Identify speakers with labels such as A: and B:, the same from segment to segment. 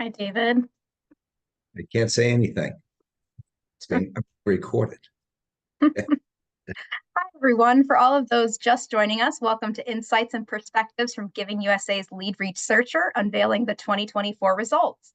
A: Hi, David.
B: I can't say anything. It's being recorded.
A: Hi, everyone. For all of those just joining us, welcome to Insights and Perspectives from Giving USA's lead researcher, unveiling the 2024 results.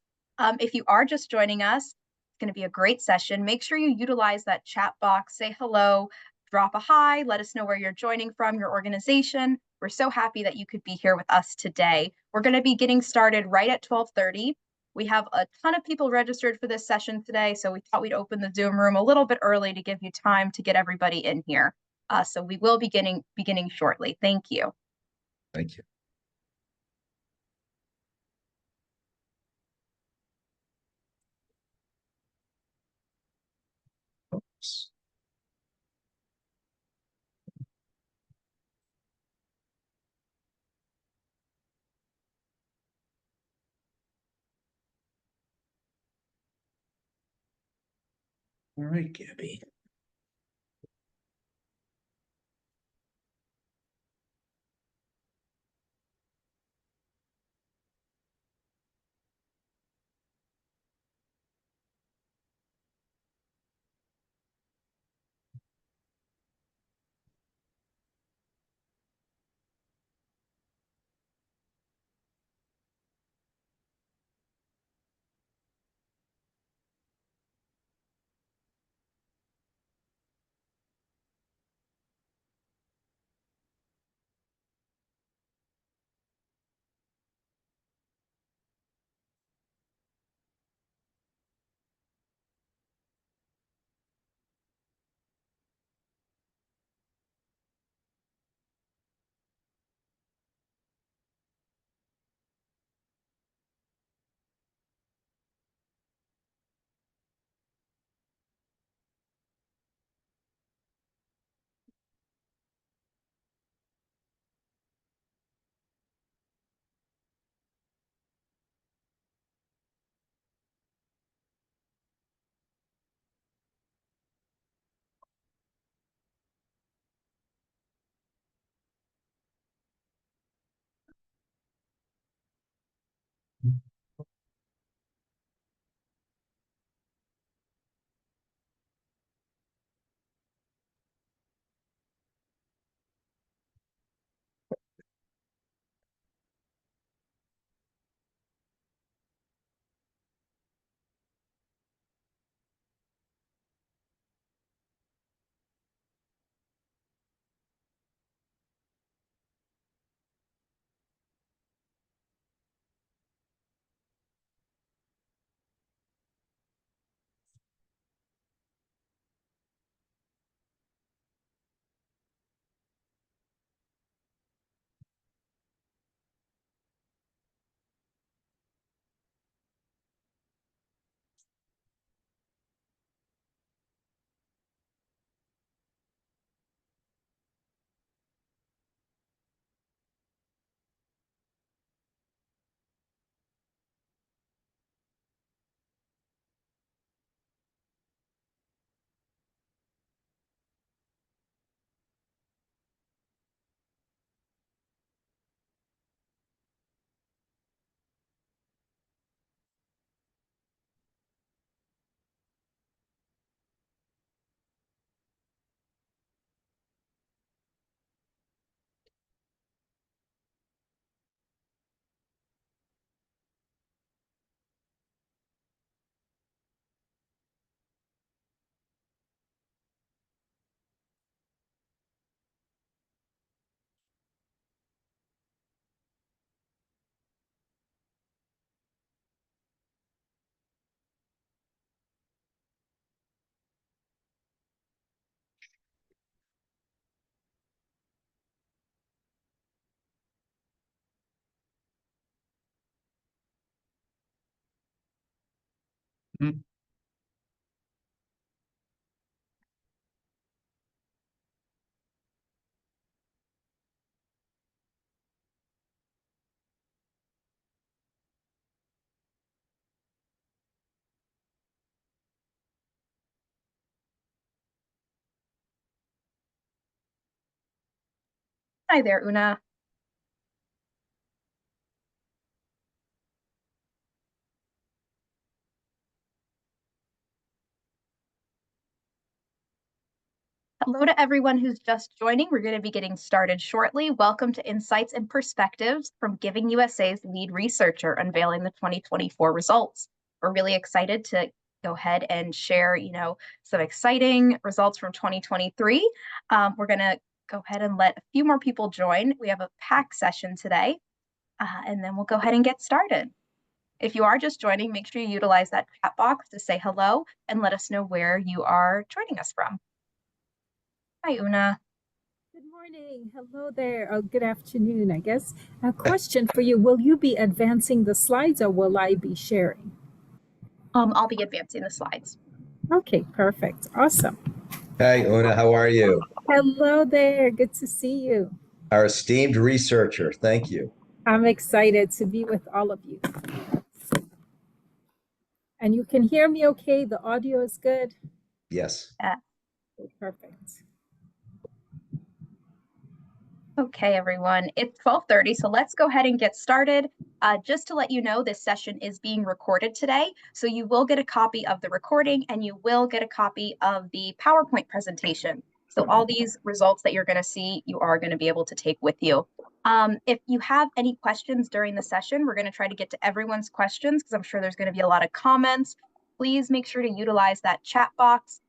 A: If you are just joining us, it's going to be a great session. Make sure you utilize that chat box, say hello, drop a hi, let us know where you're joining from, your organization. We're so happy that you could be here with us today. We're going to be getting started right at 12:30. We have a ton of people registered for this session today, so we thought we'd open the Zoom room a little bit early to give you time to get everybody in here. So we will be beginning shortly. Thank you.
B: Thank you. Oops. All right, Gabby. Mm.
A: Hi there, Una. Hello to everyone who's just joining. We're going to be getting started shortly. Welcome to Insights and Perspectives from Giving USA's lead researcher, unveiling the 2024 results. We're really excited to go ahead and share, some exciting results from 2023. We're going to go ahead and let a few more people join. We have a packed session today, and then we'll go ahead and get started. If you are just joining, make sure you utilize that chat box to say hello and let us know where you are joining us from. Hi, Una.
C: Good morning. Hello there. Oh, good afternoon, I guess. A question for you. Will you be advancing the slides or will I be sharing?
A: I'll be advancing the slides.
C: Okay, perfect. Awesome.
B: Hey, Una, how are you?
C: Hello there. Good to see you.
B: Our esteemed researcher. Thank you.
C: I'm excited to be with all of you. And you can hear me okay? The audio is good?
B: Yes.
C: Perfect.
A: Okay, everyone, it's 12:30, so let's go ahead and get started. Just to let you know, this session is being recorded today, so you will get a copy of the recording and you will get a copy of the PowerPoint presentation. So all these results that you're going to see, you are going to be able to take with you. If you have any questions during the session, we're going to try to get to everyone's questions because I'm sure there's going to be a lot of comments. Please make sure to utilize that chat box.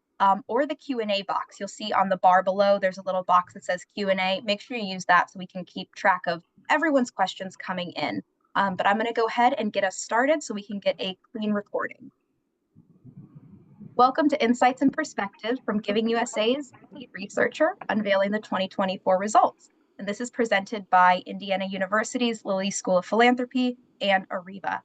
A: Or the Q&A box. You'll see on the bar below, there's a little box that says Q&A. Make sure you use that so we can keep track of everyone's questions coming in. But I'm going to go ahead and get us started so we can get a clean recording. Welcome to Insights and Perspectives from Giving USA's lead researcher, unveiling the 2024 results. And this is presented by Indiana University's Lilly School of Philanthropy and Arreva.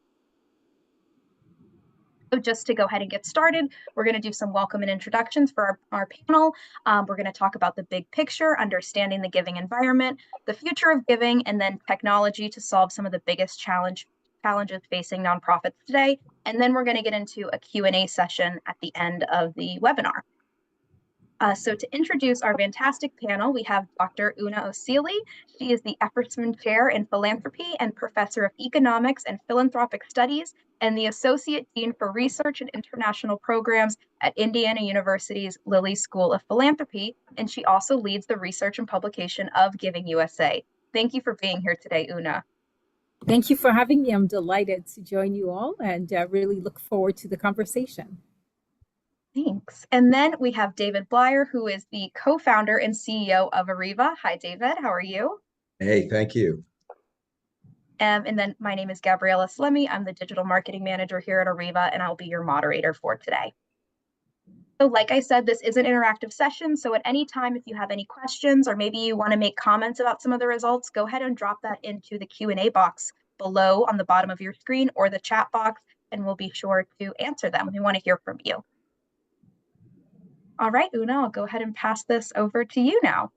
A: So just to go ahead and get started, we're going to do some welcome and introductions for our panel. We're going to talk about the big picture, understanding the giving environment, the future of giving, and then technology to solve some of the biggest challenges facing nonprofits today. And then we're going to get into a Q&A session at the end of the webinar. So to introduce our fantastic panel, we have Dr. Una Osili. She is the Epperson Chair in Philanthropy and Professor of Economics and Philanthropic Studies and the Associate Dean for Research and International Programs at Indiana University's Lilly School of Philanthropy, and she also leads the research and publication of Giving USA. Thank you for being here today, Una.
C: Thank you for having me. I'm delighted to join you all and really look forward to the conversation.
A: Thanks. And then we have David Blyer, who is the co-founder and CEO of Arreva. Hi, David. How are you?
B: Hey, thank you.
A: And then my name is Gabriella Slemy. I'm the digital marketing manager here at Arreva, and I'll be your moderator for today. So like I said, this is an interactive session. So at any time, if you have any questions or maybe you want to make comments about some of the results, go ahead and drop that into the Q&A box below on the bottom of your screen or the chat box, and we'll be sure to answer them. We want to hear from you. All right, Una, I'll go ahead and pass this over to you now.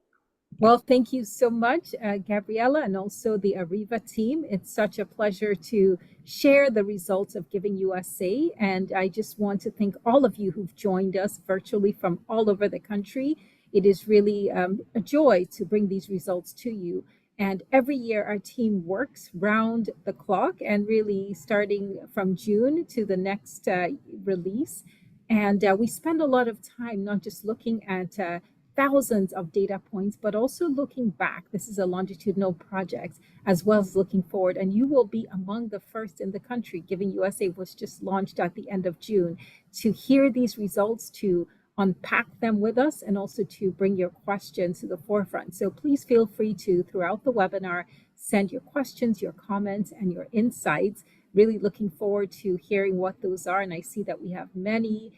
C: Well, thank you so much, Gabriella, and also the Arreva team. It's such a pleasure to share the results of Giving USA. And I just want to thank all of you who've joined us virtually from all over the country. It is really a joy to bring these results to you. And every year, our team works round the clock and really starting from June to the next release. And we spend a lot of time not just looking at thousands of data points, but also looking back. This is a longitudinal project, as well as looking forward. And you will be among the first in the country. Giving USA was just launched at the end of June to hear these results, to unpack them with us, and also to bring your questions to the forefront. So please feel free to, throughout the webinar, send your questions, your comments, and your insights. Really looking forward to hearing what those are. And I see that we have many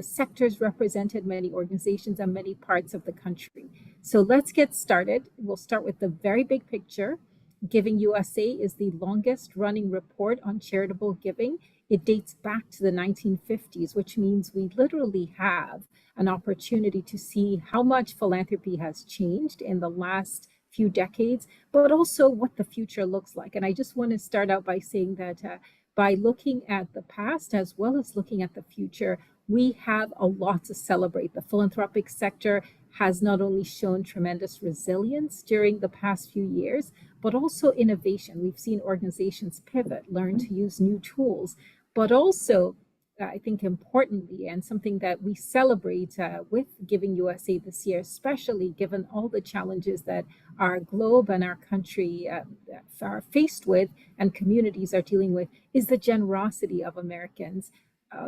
C: sectors represented, many organizations, and many parts of the country. So let's get started. We'll start with the very big picture. Giving USA is the longest running report on charitable giving. It dates back to the 1950s, which means we literally have an opportunity to see how much philanthropy has changed in the last few decades, but also what the future looks like. And I just want to start out by saying that by looking at the past as well as looking at the future, we have a lot to celebrate. The philanthropic sector has not only shown tremendous resilience during the past few years, but also innovation. We've seen organizations pivot, learn to use new tools, but also I think importantly, and something that we celebrate with Giving USA this year, especially given all the challenges that our globe and our country are faced with and communities are dealing with, is the generosity of Americans.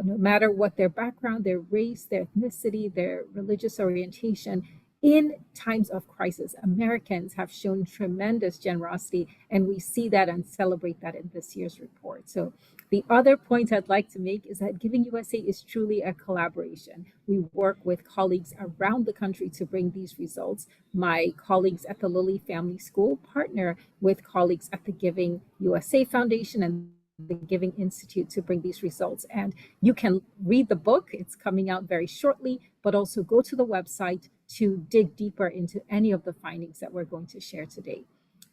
C: No matter what their background, their race, their ethnicity, their religious orientation, in times of crisis, Americans have shown tremendous generosity, and we see that and celebrate that in this year's report. So the other point I'd like to make is that Giving USA is truly a collaboration. We work with colleagues around the country to bring these results. My colleagues at the Lilly Family School partner with colleagues at the Giving USA Foundation and the Giving Institute to bring these results. And you can read the book, it's coming out very shortly, but also go to the website to dig deeper into any of the findings that we're going to share today.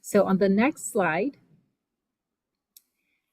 C: So on the next slide,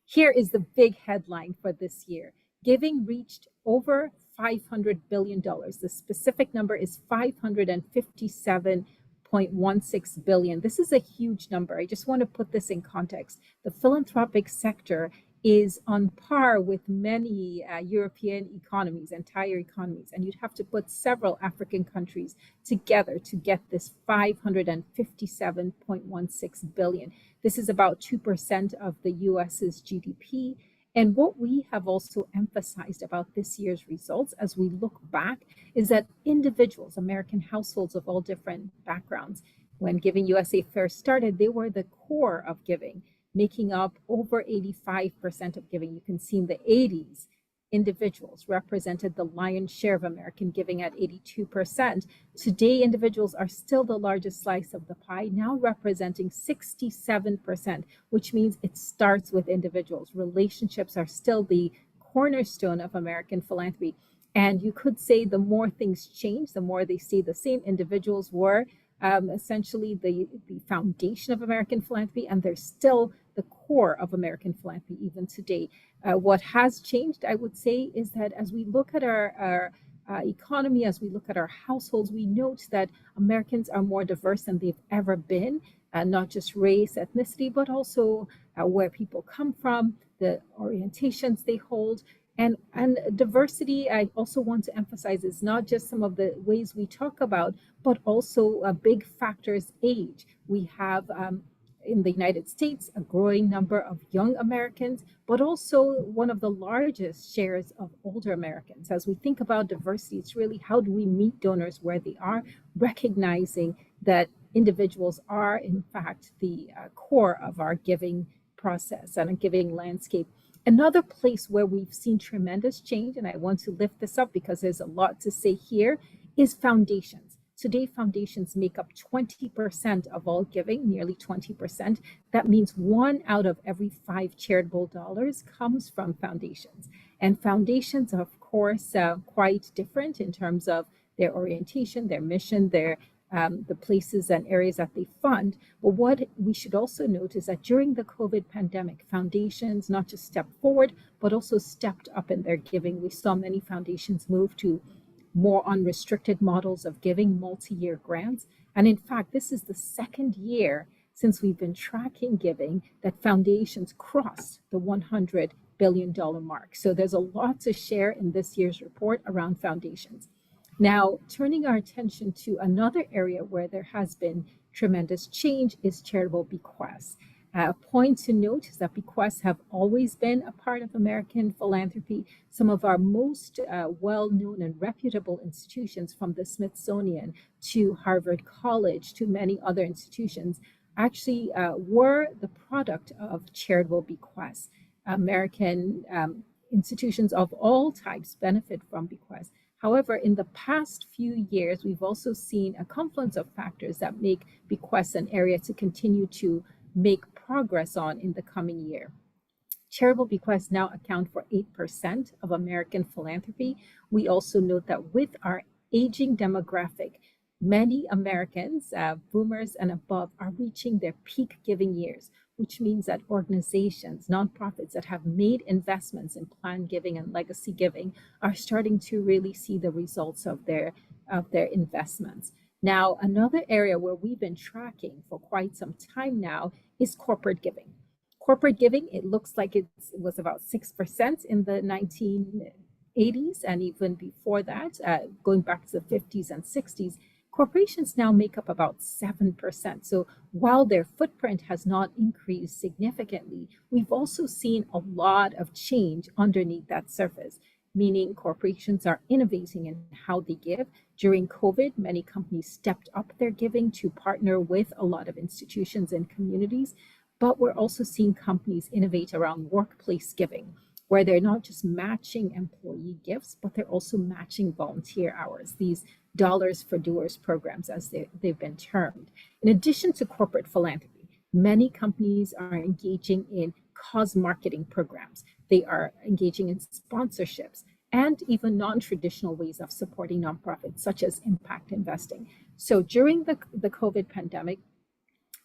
C: here is the big headline for this year. Giving reached over $500 billion. The specific number is 557.16 billion. This is a huge number. I just want to put this in context. The philanthropic sector is on par with many European economies, entire economies, and you'd have to put several African countries together to get this 557.16 billion. This is about 2% of the US's GDP. And what we have also emphasized about this year's results as we look back is that individuals, American households of all different backgrounds, when Giving USA first started, they were the core of giving, making up over 85% of giving. You can see in the 80s, individuals represented the lion's share of American giving at 82%. Today, individuals are still the largest slice of the pie, now representing 67%, which means it starts with individuals. Relationships are still the cornerstone of American philanthropy. And you could say the more things change, the more they stay the same. Individuals were essentially the foundation of American philanthropy, and they're still the core of American philanthropy even today. What has changed, I would say, is that as we look at our economy, as we look at our households, we note that Americans are more diverse than they've ever been, not just race, ethnicity, but also where people come from, the orientations they hold. And diversity, I also want to emphasize, is not just some of the ways we talk about, but also a big factor is age. We have in the United States a growing number of young Americans, but also one of the largest shares of older Americans. As we think about diversity, it's really how do we meet donors where they are, recognizing that individuals are in fact the core of our giving process and a giving landscape. Another place where we've seen tremendous change, and I want to lift this up because there's a lot to say here, is foundations. Today, foundations make up 20% of all giving, nearly 20%. That means 1 out of every 5 charitable dollars comes from foundations. And foundations are, of course, quite different in terms of their orientation, their mission, the places and areas that they fund. But what we should also note is that during the COVID pandemic, foundations not just stepped forward, but also stepped up in their giving. We saw many foundations move to more unrestricted models of giving, multi-year grants. And in fact, this is the second year since we've been tracking giving that foundations crossed the $100 billion mark. So there's a lot to share in this year's report around foundations. Now, turning our attention to another area where there has been tremendous change is charitable bequests. A point to note is that bequests have always been a part of American philanthropy. Some of our most well-known and reputable institutions, from the Smithsonian to Harvard College to many other institutions, actually were the product of charitable bequests. American institutions of all types benefit from bequests. However, in the past few years, we've also seen a confluence of factors that make bequests an area to continue to make progress on in the coming year. Charitable bequests now account for 8% of American philanthropy. We also note that with our aging demographic, many Americans, boomers and above, are reaching their peak giving years, which means that organizations, nonprofits that have made investments in planned giving and legacy giving are starting to really see the results of their investments. Now, another area where we've been tracking for quite some time now is corporate giving. Corporate giving, it looks like it was about 6% in the 80s and even before that, going back to the 50s and 60s, corporations now make up about 7%. So while their footprint has not increased significantly, we've also seen a lot of change underneath that surface, meaning corporations are innovating in how they give. During COVID, many companies stepped up their giving to partner with a lot of institutions and communities, but we're also seeing companies innovate around workplace giving, where they're not just matching employee gifts, but they're also matching volunteer hours, these dollars for doers programs, as they've been termed. In addition to corporate philanthropy, many companies are engaging in cause marketing programs. They are engaging in sponsorships and even non-traditional ways of supporting nonprofits, such as impact investing. So during the COVID pandemic,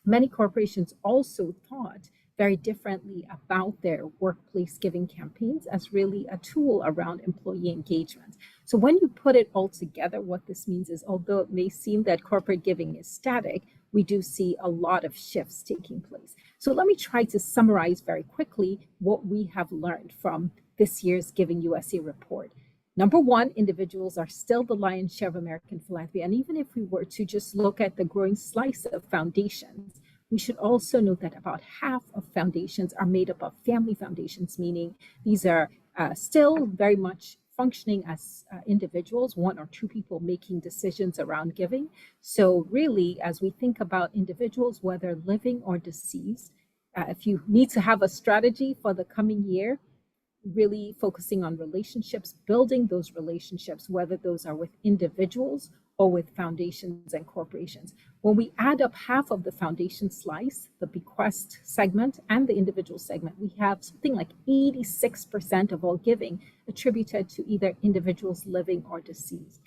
C: many corporations also thought very differently about their workplace giving campaigns as really a tool around employee engagement. So when you put it all together, what this means is, although it may seem that corporate giving is static, we do see a lot of shifts taking place. So let me try to summarize very quickly what we have learned from this year's Giving USA report. Number one, individuals are still the lion's share of American philanthropy. And even if we were to just look at the growing slice of foundations, we should also note that about half of foundations are made up of family foundations, meaning these are still very much functioning as individuals, one or two people making decisions around giving. So really, as we think about individuals, whether living or deceased, if you need to have a strategy for the coming year, really focusing on relationships, building those relationships, whether those are with individuals or with foundations and corporations. When we add up half of the foundation slice, the bequest segment and the individual segment, we have something like 86% of all giving attributed to either individuals living or deceased.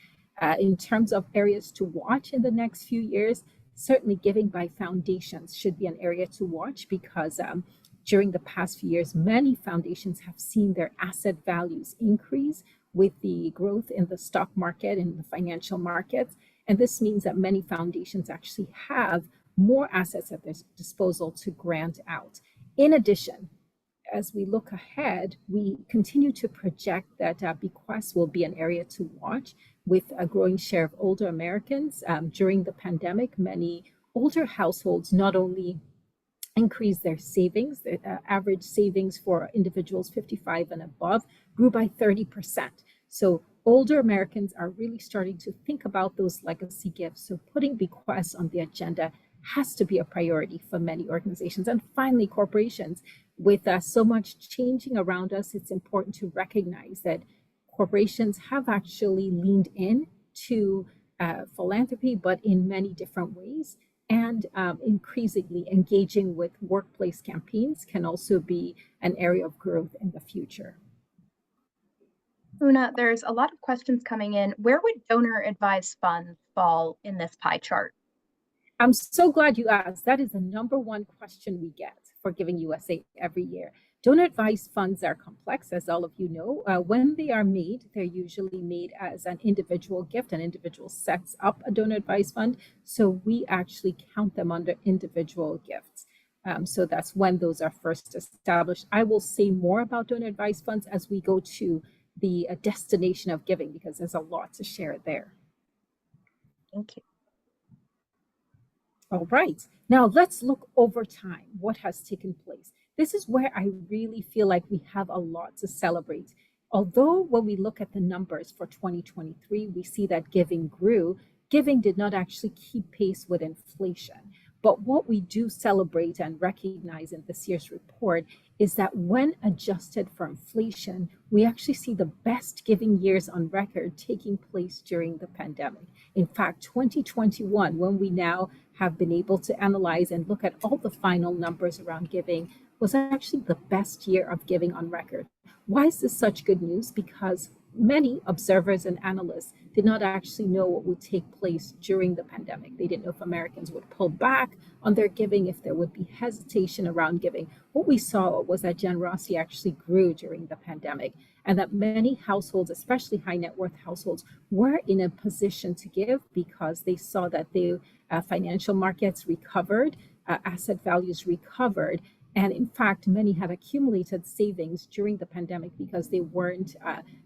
C: In terms of areas to watch in the next few years, certainly giving by foundations should be an area to watch, because during the past few years, many foundations have seen their asset values increase with the growth in the stock market and the financial markets. And this means that many foundations actually have more assets at their disposal to grant out. In addition, as we look ahead, we continue to project that bequests will be an area to watch, with a growing share of older Americans. During the pandemic, many older households not only increase their savings. The average savings for individuals 55 and above grew by 30%. So older Americans are really starting to think about those legacy gifts. So putting bequests on the agenda has to be a priority for many organizations. And finally, corporations. With so much changing around us, it's important to recognize that corporations have actually leaned in to philanthropy, but in many different ways. And increasingly engaging with workplace campaigns can also be an area of growth in the future.
A: Una, there's a lot of questions coming in. Where would donor advised funds fall in this pie chart?
C: I'm so glad you asked. That is the number one question we get for Giving USA every year. Donor advised funds are complex, as all of you know. When they are made, they're usually made as an individual gift. An individual sets up a donor advised fund. So we actually count them under individual gifts. So that's when those are first established. I will say more about donor advised funds as we go to the destination of giving, because there's a lot to share there.
A: Thank you.
C: All right, now let's look over time, what has taken place. This is where I really feel like we have a lot to celebrate. Although when we look at the numbers for 2023, we see that giving grew, giving did not actually keep pace with inflation. But what we do celebrate and recognize in this year's report is that when adjusted for inflation, we actually see the best giving years on record taking place during the pandemic. In fact, 2021, when we now have been able to analyze and look at all the final numbers around giving, was actually the best year of giving on record. Why is this such good news? Because many observers and analysts did not actually know what would take place during the pandemic. They didn't know if Americans would pull back on their giving, if there would be hesitation around giving. What we saw was that generosity actually grew during the pandemic, and that many households, especially high net worth households, were in a position to give because they saw that the financial markets recovered, asset values recovered, And in fact, many had accumulated savings during the pandemic because they weren't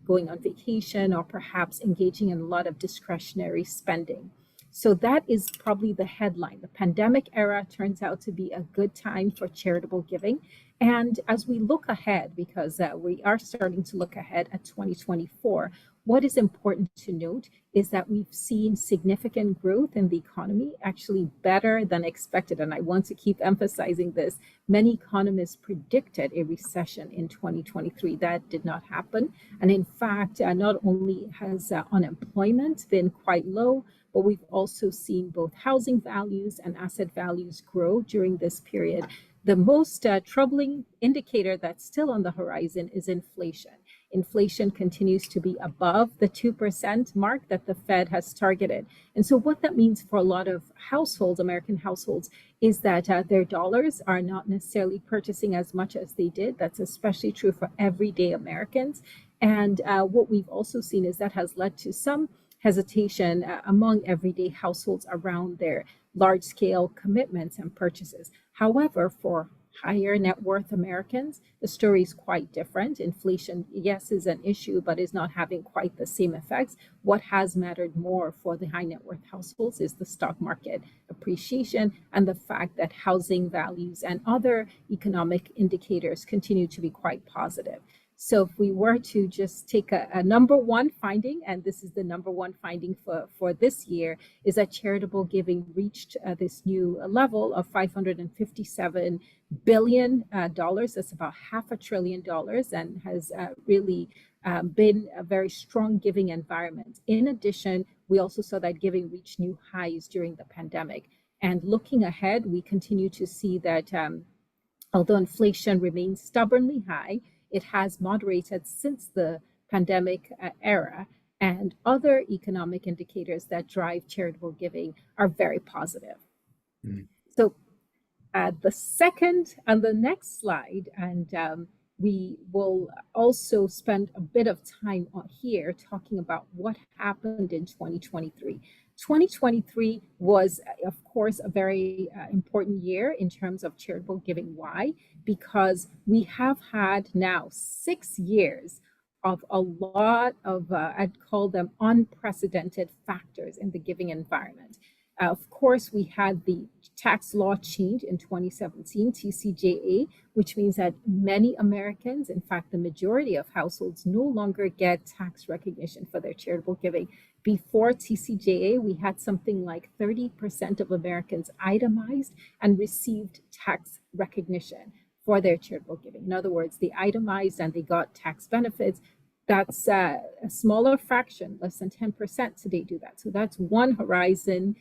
C: going on vacation or perhaps engaging in a lot of discretionary spending. So that is probably the headline. The pandemic era turns out to be a good time for charitable giving. And as we look ahead, because we are starting to look ahead at 2024, what is important to note is that we've seen significant growth in the economy, actually better than expected. And I want to keep emphasizing this. Many economists predicted a recession in 2023. That did not happen. And in fact, not only has unemployment been quite low, but we've also seen both housing values and asset values grow during this period. The most troubling indicator that's still on the horizon is inflation. Inflation continues to be above the 2% mark that the Fed has targeted. And so what that means for a lot of households, American households, is that their dollars are not necessarily purchasing as much as they did. That's especially true for everyday Americans. And what we've also seen is that has led to some hesitation among everyday households around their large-scale commitments and purchases. However, for higher net worth Americans, the story is quite different. Inflation, yes, is an issue, but is not having quite the same effects. What has mattered more for the high net worth households is the stock market appreciation and the fact that housing values and other economic indicators continue to be quite positive. So if we were to just take a number one finding, and this is the number one finding for this year, is that charitable giving reached this new level of $557 billion. That's about $500 billion, and has really been a very strong giving environment. In addition, we also saw that giving reach new highs during the pandemic. And looking ahead, we continue to see that although inflation remains stubbornly high, it has moderated since the pandemic era, and other economic indicators that drive charitable giving are very positive. So the second on the next slide, and we will also spend a bit of time on here talking about what happened in 2023. 2023 was, of course, a very important year in terms of charitable giving. Why? Because we have had now 6 years of a lot of, I'd call them unprecedented factors in the giving environment. Of course, we had the tax law change in 2017, TCJA, which means that many Americans, in fact, the majority of households, no longer get tax recognition for their charitable giving. Before TCJA, we had something like 30% of Americans itemized and received tax recognition for their charitable giving. In other words, they itemized and they got tax benefits. That's a smaller fraction, less than 10% today do that. So that's one horizon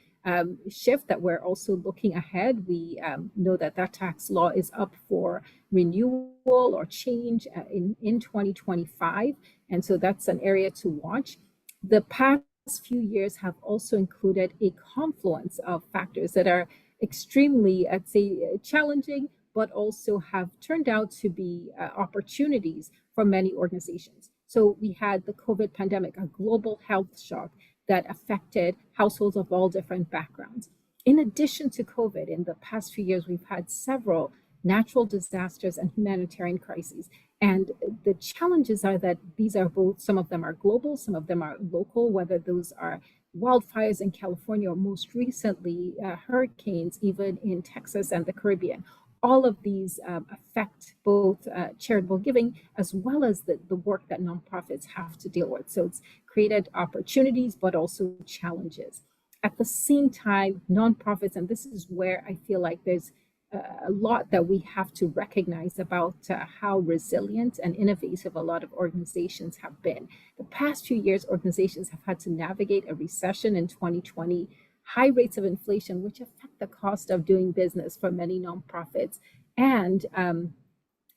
C: shift that we're also looking ahead. We know that tax law is up for renewal or change in 2025. And so that's an area to watch. The past few years have also included a confluence of factors that are extremely, I'd say, challenging, but also have turned out to be opportunities for many organizations. So we had the COVID pandemic, a global health shock that affected households of all different backgrounds. In addition to COVID, in the past few years, we've had several natural disasters and humanitarian crises. And the challenges are that these are both, some of them are global, some of them are local, whether those are wildfires in California or most recently hurricanes, even in Texas and the Caribbean. All of these affect both charitable giving as well as the work that nonprofits have to deal with. So it's created opportunities, but also challenges. At the same time, nonprofits, and this is where I feel like there's a lot that we have to recognize about how resilient and innovative a lot of organizations have been. The past few years, organizations have had to navigate a recession in 2020, high rates of inflation, which affect the cost of doing business for many nonprofits. And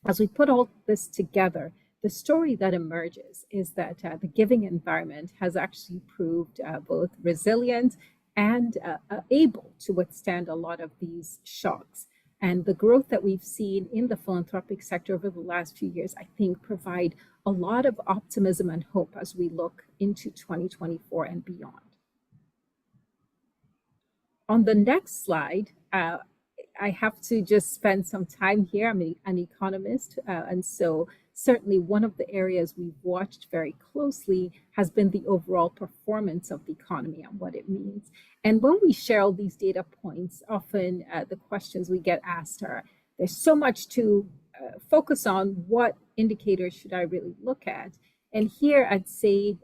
C: as we put all this together, the story that emerges is that the giving environment has actually proved both resilient and able to withstand a lot of these shocks. And the growth that we've seen in the philanthropic sector over the last few years, I think, provide a lot of optimism and hope as we look into 2024 and beyond. On the next slide, I have to just spend some time here. I'm an economist, and so certainly one of the areas we've watched very closely has been the overall performance of the economy and what it means. And when we share all these data points, often the questions we get asked are, there's so much to focus on. What indicators should I really look at? And here I'd say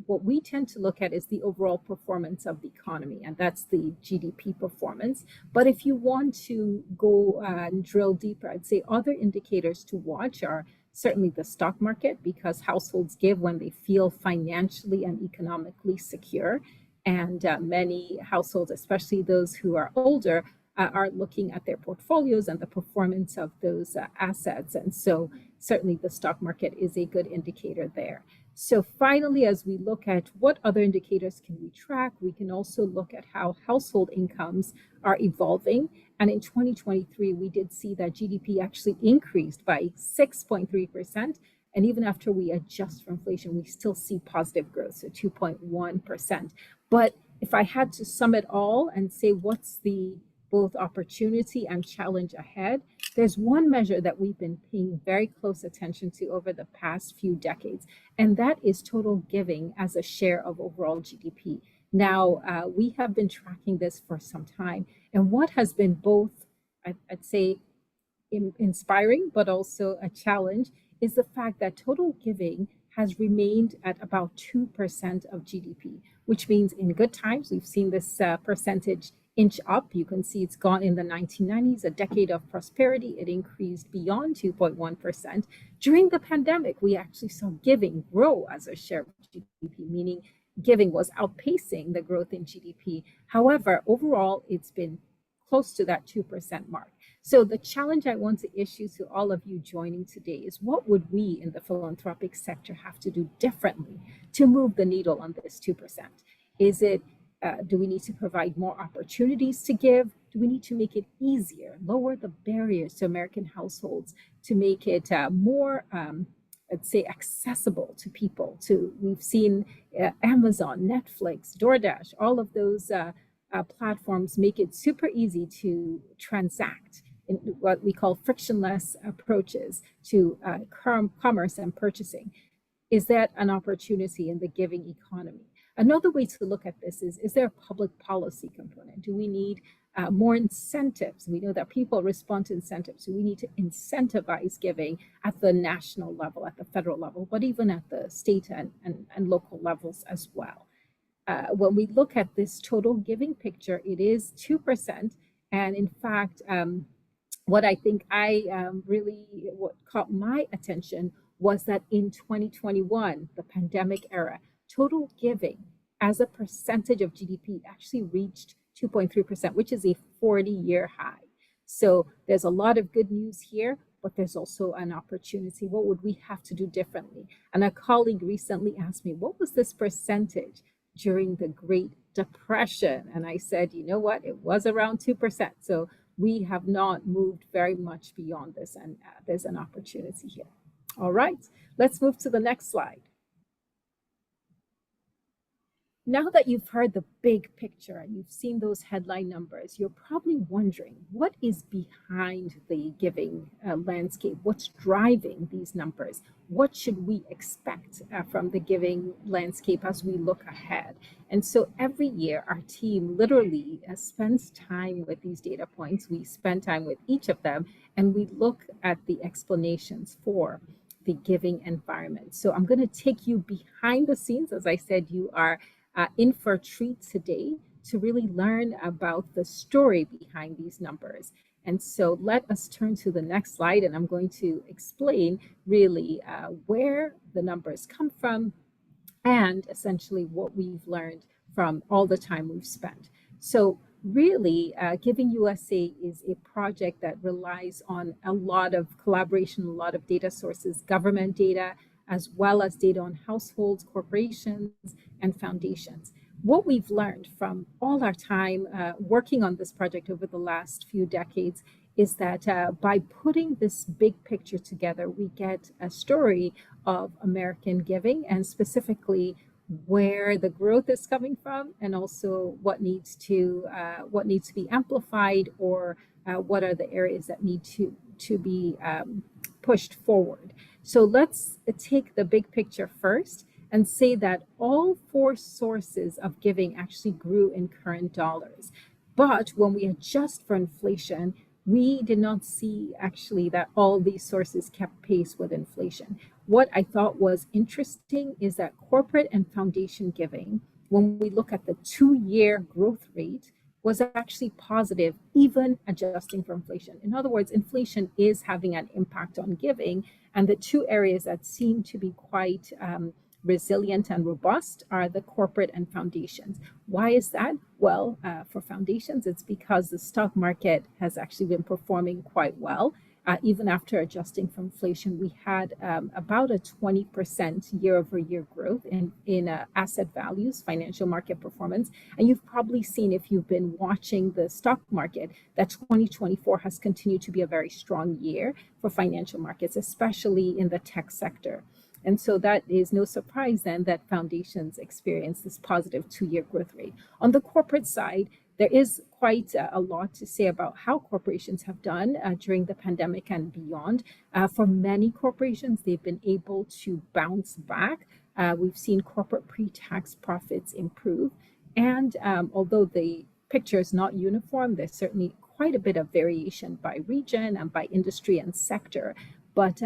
C: what we tend to look at is the overall performance of the economy, and that's the GDP performance. But if you want to go and drill deeper, I'd say other indicators to watch are certainly the stock market, because households give when they feel financially and economically secure. And many households, especially those who are older, are looking at their portfolios and the performance of those assets. And so certainly the stock market is a good indicator there. So finally, as we look at what other indicators can we track, we can also look at how household incomes are evolving. And in 2023, we did see that GDP actually increased by 6.3%. And even after we adjust for inflation, we still see positive growth, so 2.1%. But if I had to sum it all and say what's the both opportunity and challenge ahead, there's one measure that we've been paying very close attention to over the past few decades, and that is total giving as a share of overall GDP. Now, we have been tracking this for some time, and what has been both, I'd say, inspiring, but also a challenge, is the fact that total giving has remained at about 2% of GDP, which means in good times, we've seen this percentage inch up. You can see it's gone in the 1990s, a decade of prosperity. It increased beyond 2.1%. During the pandemic, we actually saw giving grow as a share of GDP, meaning giving was outpacing the growth in GDP. However, overall, it's been close to that 2% mark. So the challenge I want to issue to all of you joining today is, what would we in the philanthropic sector have to do differently to move the needle on this 2%? Is it do we need to provide more opportunities to give? Do we need to make it easier, lower the barriers to American households, to make it more, let's say, accessible to people? We've seen Amazon, Netflix, DoorDash, all of those platforms make it super easy to transact in what we call frictionless approaches to commerce and purchasing. Is that an opportunity in the giving economy? Another way to look at this is there a public policy component? Do we need more incentives? We know that people respond to incentives, so we need to incentivize giving at the national level, at the federal level, but even at the state and local levels as well. When we look at this total giving picture, it is 2%. And in fact, what I think what caught my attention was that in 2021, the pandemic era, total giving as a percentage of GDP actually reached 2.3%, which is a 40-year high. So there's a lot of good news here, but there's also an opportunity. What would we have to do differently? And a colleague recently asked me, what was this percentage during the Great Depression? And I said, you know what, it was around 2%. So we have not moved very much beyond this, and there's an opportunity here. All right, let's move to the next slide. Now that you've heard the big picture and you've seen those headline numbers, you're probably wondering, what is behind the giving landscape? What's driving these numbers? What should we expect from the giving landscape as we look ahead? And so every year, our team literally spends time with these data points. We spend time with each of them, and we look at the explanations for the giving environment. So I'm going to take you behind the scenes. As I said, you are in for a treat today to really learn about the story behind these numbers. And so let us turn to the next slide, and I'm going to explain really where the numbers come from and essentially what we've learned from all the time we've spent. So really, Giving USA is a project that relies on a lot of collaboration, a lot of data sources, government data, as well as data on households, corporations, and foundations. What we've learned from all our time working on this project over the last few decades is that by putting this big picture together, we get a story of American giving, and specifically where the growth is coming from, and also what needs to be amplified, or what are the areas that need to be pushed forward. So let's take the big picture first and say that all four sources of giving actually grew in current dollars. But when we adjust for inflation, we did not see actually that all these sources kept pace with inflation. What I thought was interesting is that corporate and foundation giving, when we look at the 2-year growth rate, was actually positive, even adjusting for inflation. In other words, inflation is having an impact on giving, and the two areas that seem to be quite resilient and robust are the corporate and foundations. Why is that? Well, for foundations, it's because the stock market has actually been performing quite well. Even after adjusting for inflation, we had about a 20% year-over-year growth in asset values, financial market performance. And you've probably seen, if you've been watching the stock market, that 2024 has continued to be a very strong year for financial markets, especially in the tech sector. And so that is no surprise then that foundations experience this positive 2-year growth rate. On the corporate side, there is quite a lot to say about how corporations have done during the pandemic and beyond. For many corporations, they've been able to bounce back. We've seen corporate pre-tax profits improve. And although the picture is not uniform, there's certainly quite a bit of variation by region and by industry and sector. But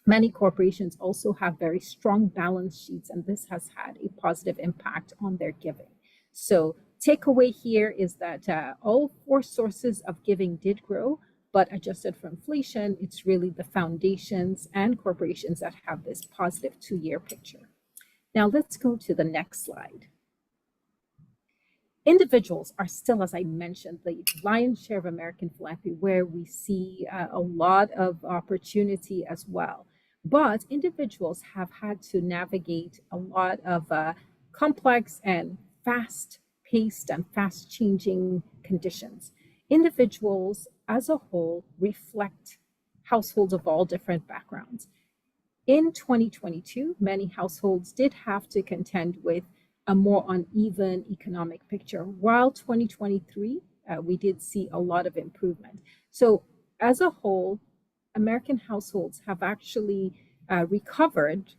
C: many corporations also have very strong balance sheets, and this has had a positive impact on their giving. So takeaway here is that all four sources of giving did grow, but adjusted for inflation, it's really the foundations and corporations that have this positive 2-year picture. Now let's go to the next slide. Individuals are still, as I mentioned, the lion's share of American philanthropy, where we see a lot of opportunity as well. But individuals have had to navigate a lot of complex and fast-paced and fast-changing conditions. Individuals as a whole reflect households of all different backgrounds. In 2022, many households did have to contend with a more uneven economic picture, while 2023, we did see a lot of improvement. So as a whole, American households have actually recovered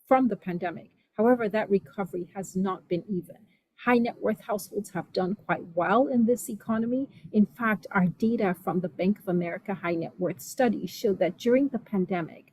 C: from the pandemic. However, that recovery has not been even. High net worth households have done quite well in this economy. In fact, our data from the Bank of America High Net Worth study showed that during the pandemic,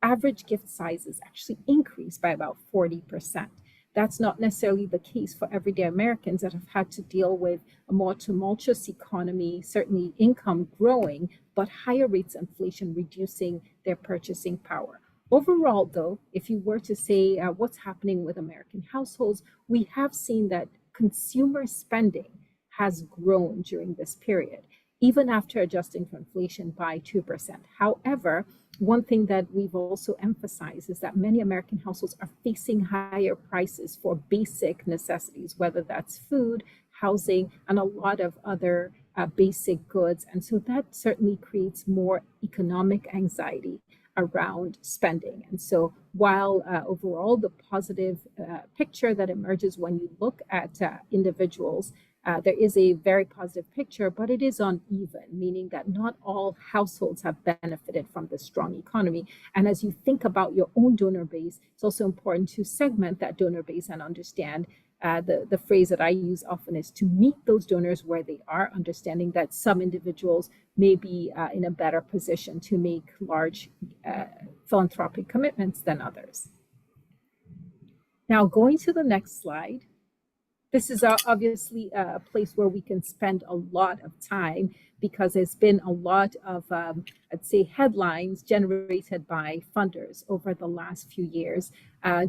C: average gift sizes actually increased by about 40%. That's not necessarily the case for everyday Americans that have had to deal with a more tumultuous economy, certainly income growing, but higher rates of inflation reducing their purchasing power. Overall, though, if you were to say what's happening with American households, we have seen that consumer spending has grown during this period, even after adjusting for inflation by 2%. However, one thing that we've also emphasized is that many American households are facing higher prices for basic necessities, whether that's food, housing, and a lot of other basic goods. And so that certainly creates more economic anxiety around spending. And so while overall the positive picture that emerges when you look at individuals, there is a very positive picture, but it is uneven, meaning that not all households have benefited from the strong economy. And as you think about your own donor base, it's also important to segment that donor base and understand the phrase that I use often is to meet those donors where they are, understanding that some individuals may be in a better position to make large philanthropic commitments than others. Now, going to the next slide. This is obviously a place where we can spend a lot of time because there's been a lot of, I'd say, headlines generated by funders over the last few years.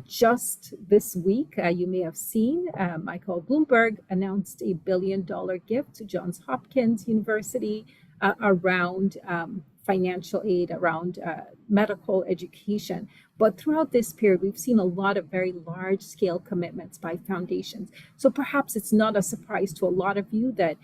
C: Just this week, you may have seen Michael Bloomberg announced a $1 billion gift to Johns Hopkins University around financial aid, around medical education. But throughout this period, we've seen a lot of very large scale commitments by foundations. So perhaps it's not a surprise to a lot of you that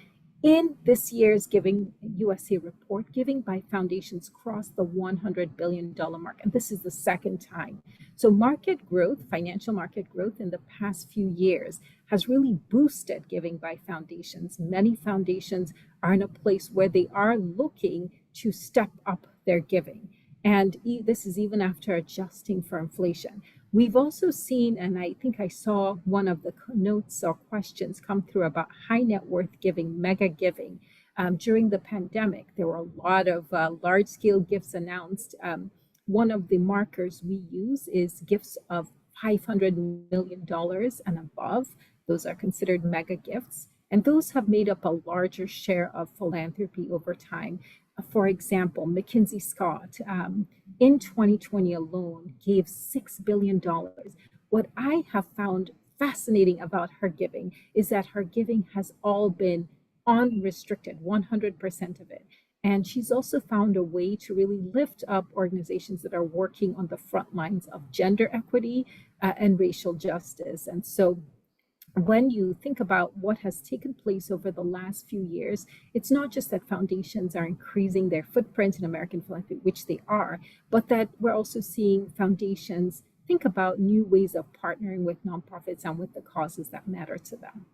C: In this year's Giving USA report, giving by foundations crossed the $100 billion mark, and this is the second time. So market growth, financial market growth in the past few years has really boosted giving by foundations. Many foundations are in a place where they are looking to step up their giving. And this is even after adjusting for inflation. We've also seen, and I think I saw one of the notes or questions come through about high net worth giving, mega giving. During the pandemic, there were a lot of large scale gifts announced. One of the markers we use is gifts of $500 million and above. Those are considered mega gifts. And those have made up a larger share of philanthropy over time. For example, McKinsey Scott in 2020 alone gave $6 billion. What I have found fascinating about her giving is that her giving has all been unrestricted, 100% of it. And she's also found a way to really lift up organizations that are working on the front lines of gender equity and racial justice. And so when you think about what has taken place over the last few years, it's not just that foundations are increasing their footprint in American philanthropy, which they are, but that we're also seeing foundations think about new ways of partnering with nonprofits and with the causes that matter to them.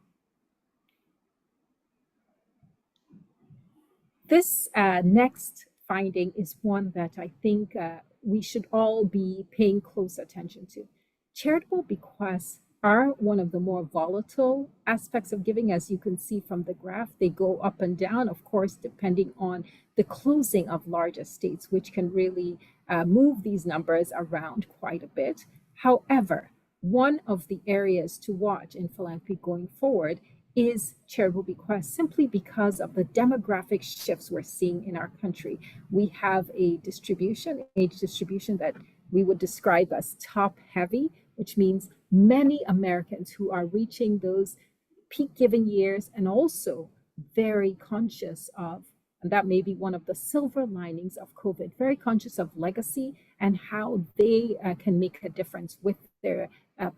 C: This next finding is one that I think we should all be paying close attention to. Charitable bequests are one of the more volatile aspects of giving. As you can see from the graph, they go up and down, of course, depending on the closing of large estates, which can really move these numbers around quite a bit. However, one of the areas to watch in philanthropy going forward is charitable bequests, simply because of the demographic shifts we're seeing in our country. We have a age distribution that we would describe as top heavy, which means many Americans who are reaching those peak giving years and also very conscious of, and that may be one of the silver linings of COVID, very conscious of legacy and how they can make a difference with their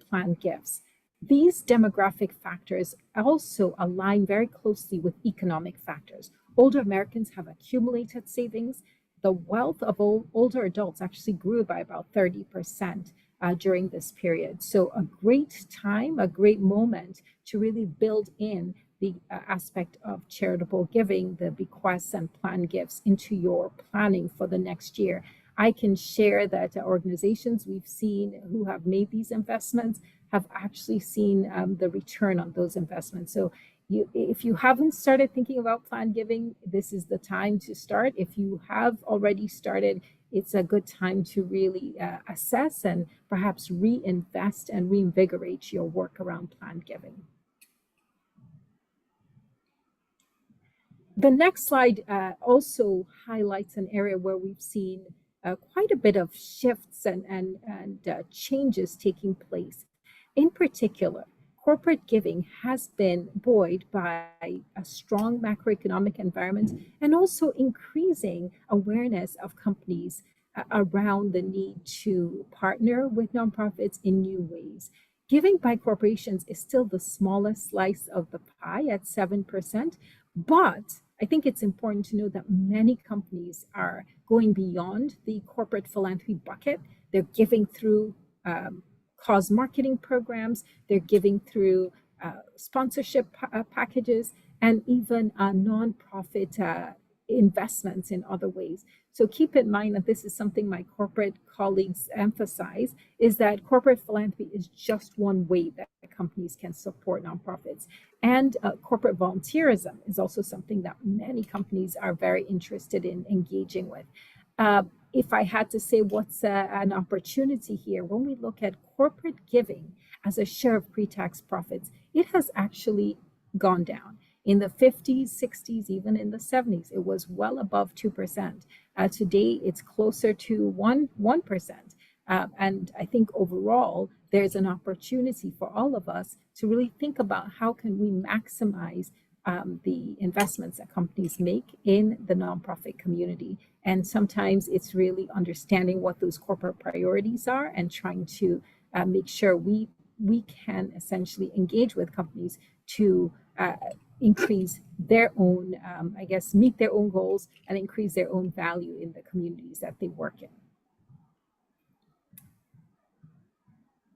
C: planned gifts. These demographic factors also align very closely with economic factors. Older Americans have accumulated savings. The wealth of older adults actually grew by about 30%. During this period. So a great time, a great moment to really build in the aspect of charitable giving, the bequests and planned gifts into your planning for the next year. I can share that organizations we've seen who have made these investments have actually seen the return on those investments. So if you haven't started thinking about planned giving, this is the time to start. If you have already started, it's a good time to really assess and perhaps reinvest and reinvigorate your work around planned giving. The next slide also highlights an area where we've seen quite a bit of shifts and changes taking place. In particular, corporate giving has been buoyed by a strong macroeconomic environment and also increasing awareness of companies around the need to partner with nonprofits in new ways. Giving by corporations is still the smallest slice of the pie at 7%, but I think it's important to know that many companies are going beyond the corporate philanthropy bucket. They're giving through cause marketing programs, they're giving through sponsorship packages, and even nonprofit investments in other ways. So keep in mind that this is something my corporate colleagues emphasize, is that corporate philanthropy is just one way that companies can support nonprofits. And corporate volunteerism is also something that many companies are very interested in engaging with. If I had to say what's an opportunity here, when we look at corporate giving as a share of pre-tax profits, it has actually gone down. In the 50s, 60s, even in the 70s, it was well above 2%. Today, it's closer to 1%. And I think overall, there's an opportunity for all of us to really think about how can we maximize the investments that companies make in the nonprofit community. And sometimes it's really understanding what those corporate priorities are and trying to make sure we can essentially engage with companies to increase their own, meet their own goals and increase their own value in the communities that they work in.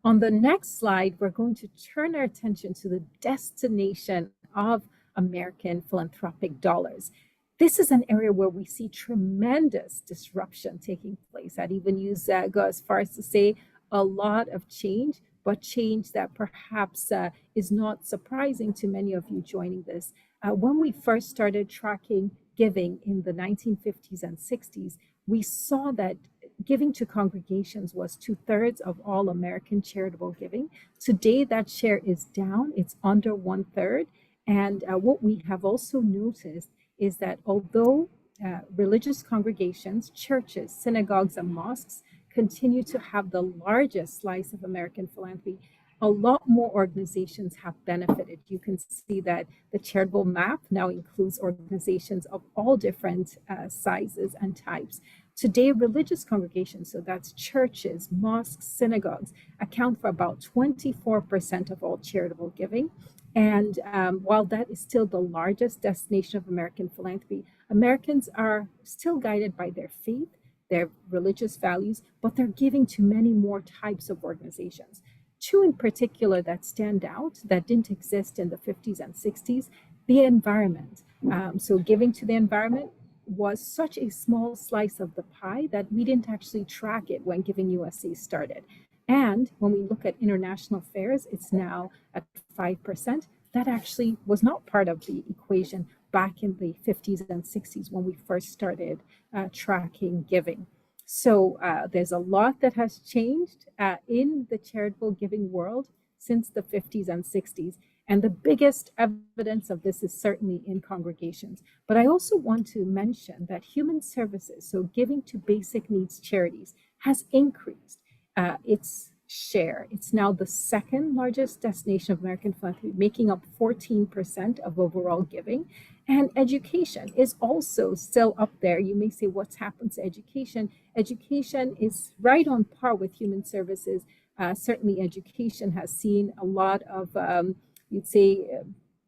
C: On the next slide, we're going to turn our attention to the destination of American philanthropic dollars. This is an area where we see tremendous disruption taking place. I'd even go as far as to say a lot of change, but change that perhaps is not surprising to many of you joining this. When we first started tracking giving in the 1950s and 60s, we saw that giving to congregations was 2/3 of all American charitable giving. Today, that share is down. It's under 1/3. And what we have also noticed is that although religious congregations, churches, synagogues, and mosques continue to have the largest slice of American philanthropy, a lot more organizations have benefited. You can see that the charitable map now includes organizations of all different sizes and types. Today, religious congregations, so that's churches, mosques, synagogues, account for about 24% of all charitable giving. And while that is still the largest destination of American philanthropy, Americans are still guided by their faith, their religious values, but they're giving to many more types of organizations. Two in particular that stand out that didn't exist in the 50s and 60s, the environment. So giving to the environment was such a small slice of the pie that we didn't actually track it when Giving USA started. And when we look at international affairs, it's now at 5%. That actually was not part of the equation back in the 50s and 60s when we first started tracking giving. So there's a lot that has changed in the charitable giving world since the 50s and 60s. And the biggest evidence of this is certainly in congregations. But I also want to mention that human services, so giving to basic needs charities, has increased its share. It's now the second largest destination of American philanthropy, making up 14% of overall giving. And education is also still up there. You may say, what's happened to education? Education is right on par with human services. Certainly education has seen a lot of,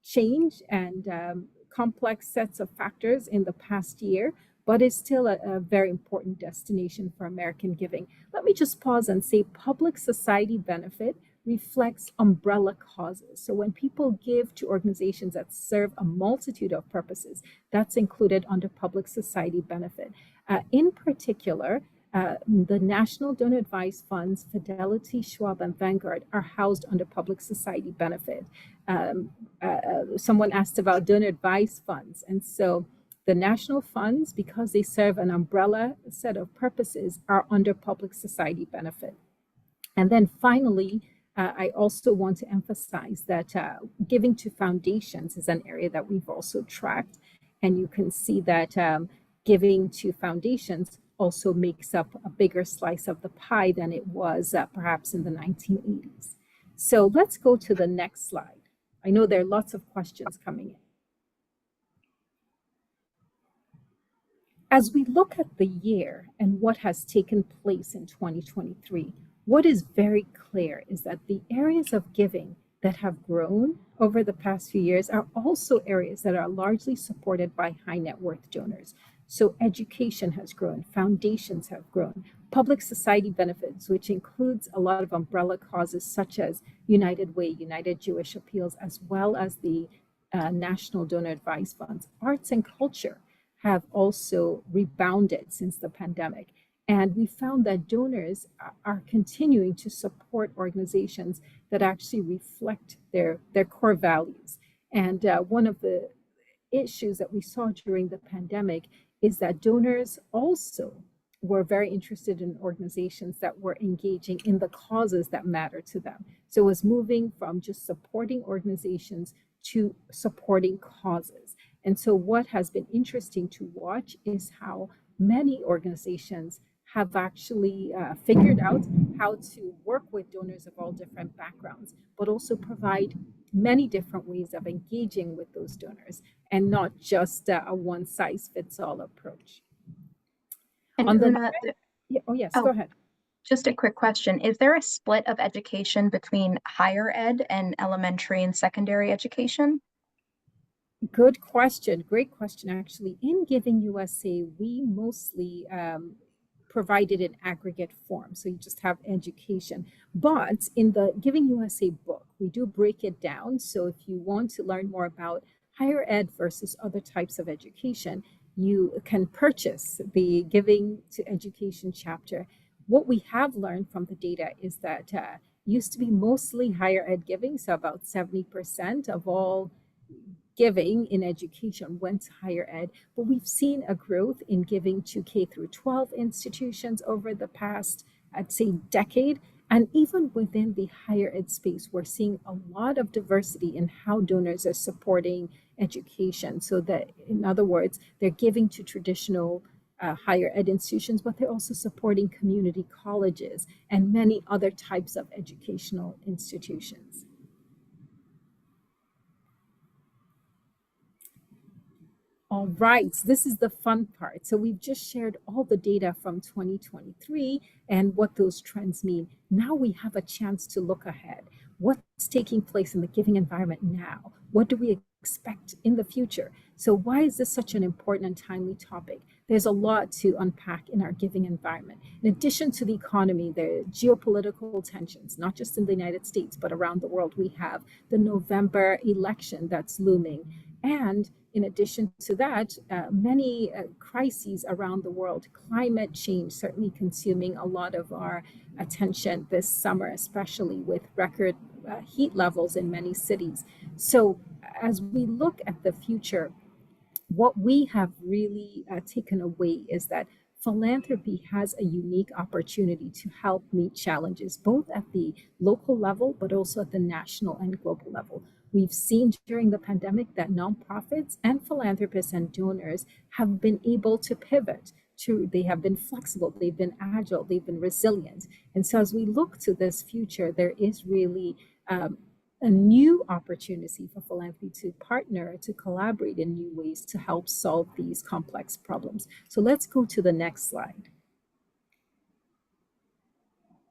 C: change and complex sets of factors in the past year, but is still a very important destination for American giving. Let me just pause and say public society benefit reflects umbrella causes. So when people give to organizations that serve a multitude of purposes, that's included under public society benefit. In particular, the National Donor Advised Funds, Fidelity, Schwab, and Vanguard are housed under public society benefit. Someone asked about donor advised funds. And so the national funds, because they serve an umbrella set of purposes, are under public society benefit. And then finally, I also want to emphasize that giving to foundations is an area that we've also tracked. And you can see that giving to foundations also makes up a bigger slice of the pie than it was perhaps in the 1980s. So let's go to the next slide. I know there are lots of questions coming in. As we look at the year and what has taken place in 2023, what is very clear is that the areas of giving that have grown over the past few years are also areas that are largely supported by high net worth donors. So education has grown, foundations have grown, public society benefits, which includes a lot of umbrella causes such as United Way, United Jewish Appeals, as well as the National Donor Advised Funds. Arts and culture have also rebounded since the pandemic. And we found that donors are continuing to support organizations that actually reflect their core values. And one of the issues that we saw during the pandemic is that donors also were very interested in organizations that were engaging in the causes that matter to them. So it was moving from just supporting organizations to supporting causes. And so what has been interesting to watch is how many organizations have actually figured out how to work with donors of all different backgrounds, but also provide many different ways of engaging with those donors and not just a one-size-fits-all approach.
A: And
C: On the
A: Una,
C: go ahead.
A: Just a quick question. Is there a split of education between higher ed and elementary and secondary education?
C: Good question. Great question, actually. In Giving USA, we mostly provided an aggregate form. So you just have education. But in the Giving USA book, we do break it down. So if you want to learn more about higher ed versus other types of education, you can purchase the Giving to Education chapter. What we have learned from the data is that used to be mostly higher ed giving. So about 70% of all giving in education went to higher ed, but we've seen a growth in giving to K through 12 institutions over the past, I'd say, decade. And even within the higher ed space, we're seeing a lot of diversity in how donors are supporting education. So that, in other words, they're giving to traditional higher ed institutions, but they're also supporting community colleges and many other types of educational institutions. All right, this is the fun part. So we've just shared all the data from 2023 and what those trends mean. Now we have a chance to look ahead. What's taking place in the giving environment now? What do we expect in the future? So why is this such an important and timely topic? There's a lot to unpack in our giving environment. In addition to the economy, there are geopolitical tensions, not just in the United States, but around the world. We have the November election that's looming. And in addition to that, many crises around the world, climate change certainly consuming a lot of our attention this summer, especially with record heat levels in many cities. So as we look at the future, what we have really taken away is that philanthropy has a unique opportunity to help meet challenges, both at the local level, but also at the national and global level. We've seen during the pandemic that nonprofits and philanthropists and donors have been able to pivot. They have been flexible, they've been agile, they've been resilient. And so as we look to this future, there is really a new opportunity for philanthropy to partner, to collaborate in new ways to help solve these complex problems. So let's go to the next slide.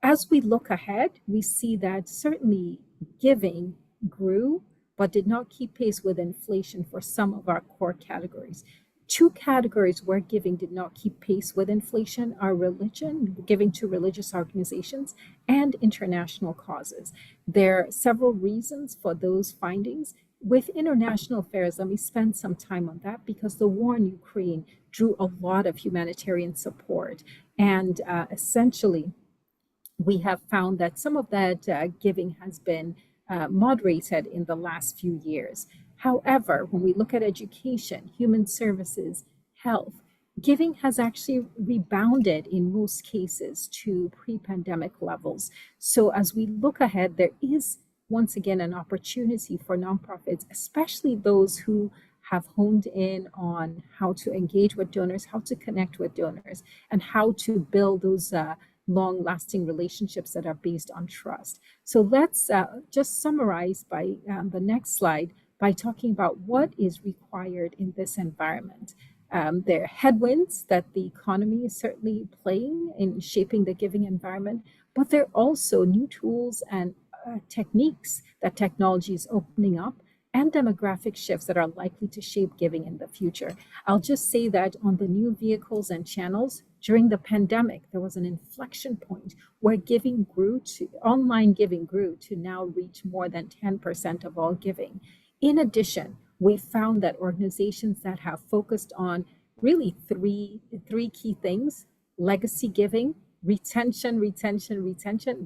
C: As we look ahead, we see that certainly giving grew, but did not keep pace with inflation for some of our core categories. Two categories where giving did not keep pace with inflation are religion, giving to religious organizations, and international causes. There are several reasons for those findings. With international affairs, let me spend some time on that because the war in Ukraine drew a lot of humanitarian support. And essentially, we have found that some of that giving has been moderated in the last few years. However, when we look at education, human services, health, giving has actually rebounded in most cases to pre-pandemic levels. So as we look ahead, there is once again an opportunity for nonprofits, especially those who have honed in on how to engage with donors, how to connect with donors, and how to build those long-lasting relationships that are based on trust. So let's just summarize by the next slide by talking about what is required in this environment. There are headwinds that the economy is certainly playing in shaping the giving environment, but there are also new tools and techniques that technology is opening up and demographic shifts that are likely to shape giving in the future. I'll just say that on the new vehicles and channels, during the pandemic, there was an inflection point where online giving grew to now reach more than 10% of all giving. In addition, we found that organizations that have focused on really three key things: legacy giving, retention,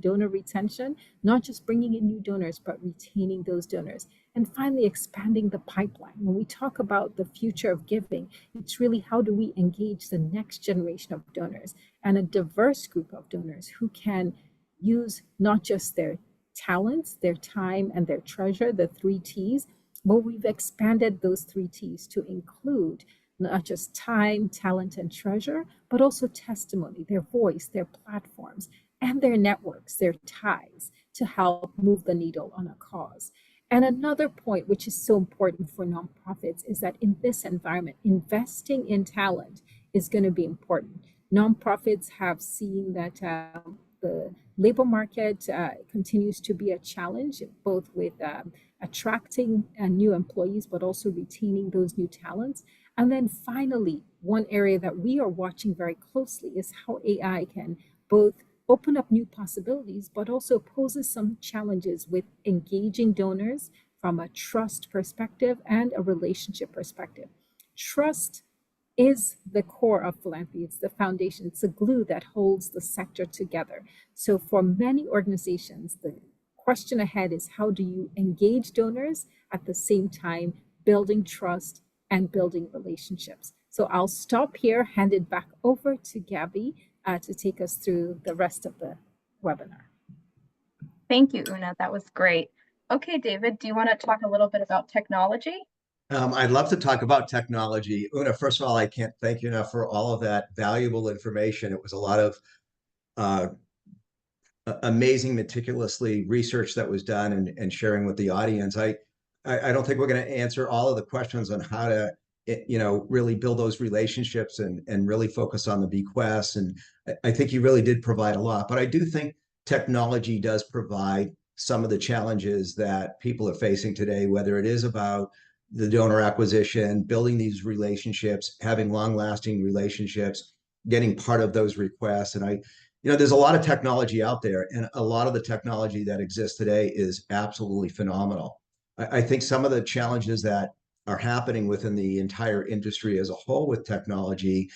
C: donor retention, not just bringing in new donors, but retaining those donors. And finally, expanding the pipeline. When we talk about the future of giving, it's really how do we engage the next generation of donors and a diverse group of donors who can use not just their talents, their time, and their treasure, the 3 T's, but we've expanded those 3 T's to include not just time, talent, and treasure, but also testimony, their voice, their platforms, and their networks, their ties to help move the needle on a cause. And another point, which is so important for nonprofits, is that in this environment, investing in talent is going to be important. Nonprofits have seen that the labor market continues to be a challenge, both with attracting new employees, but also retaining those new talents. And then finally, one area that we are watching very closely is how AI can both open up new possibilities, but also poses some challenges with engaging donors from a trust perspective and a relationship perspective. Trust is the core of philanthropy. It's the foundation. It's the glue that holds the sector together. So for many organizations, the question ahead is how do you engage donors at the same time building trust and building relationships? So I'll stop here, hand it back over to Gabby to take us through the rest of the webinar.
A: Thank you, Una. That was great. Okay, David, do you want to talk a little bit about technology?
B: I'd love to talk about technology. Una, first of all, I can't thank you enough for all of that valuable information. It was a lot of amazing, meticulously research that was done and sharing with the audience. I don't think we're going to answer all of the questions on how to really build those relationships and really focus on the bequests. And I think you really did provide a lot. But I do think technology does provide some of the challenges that people are facing today, whether it is about the donor acquisition, building these relationships, having long-lasting relationships, getting part of those requests. And there's a lot of technology out there, and a lot of the technology that exists today is absolutely phenomenal. I think some of the challenges that are happening within the entire industry as a whole with technology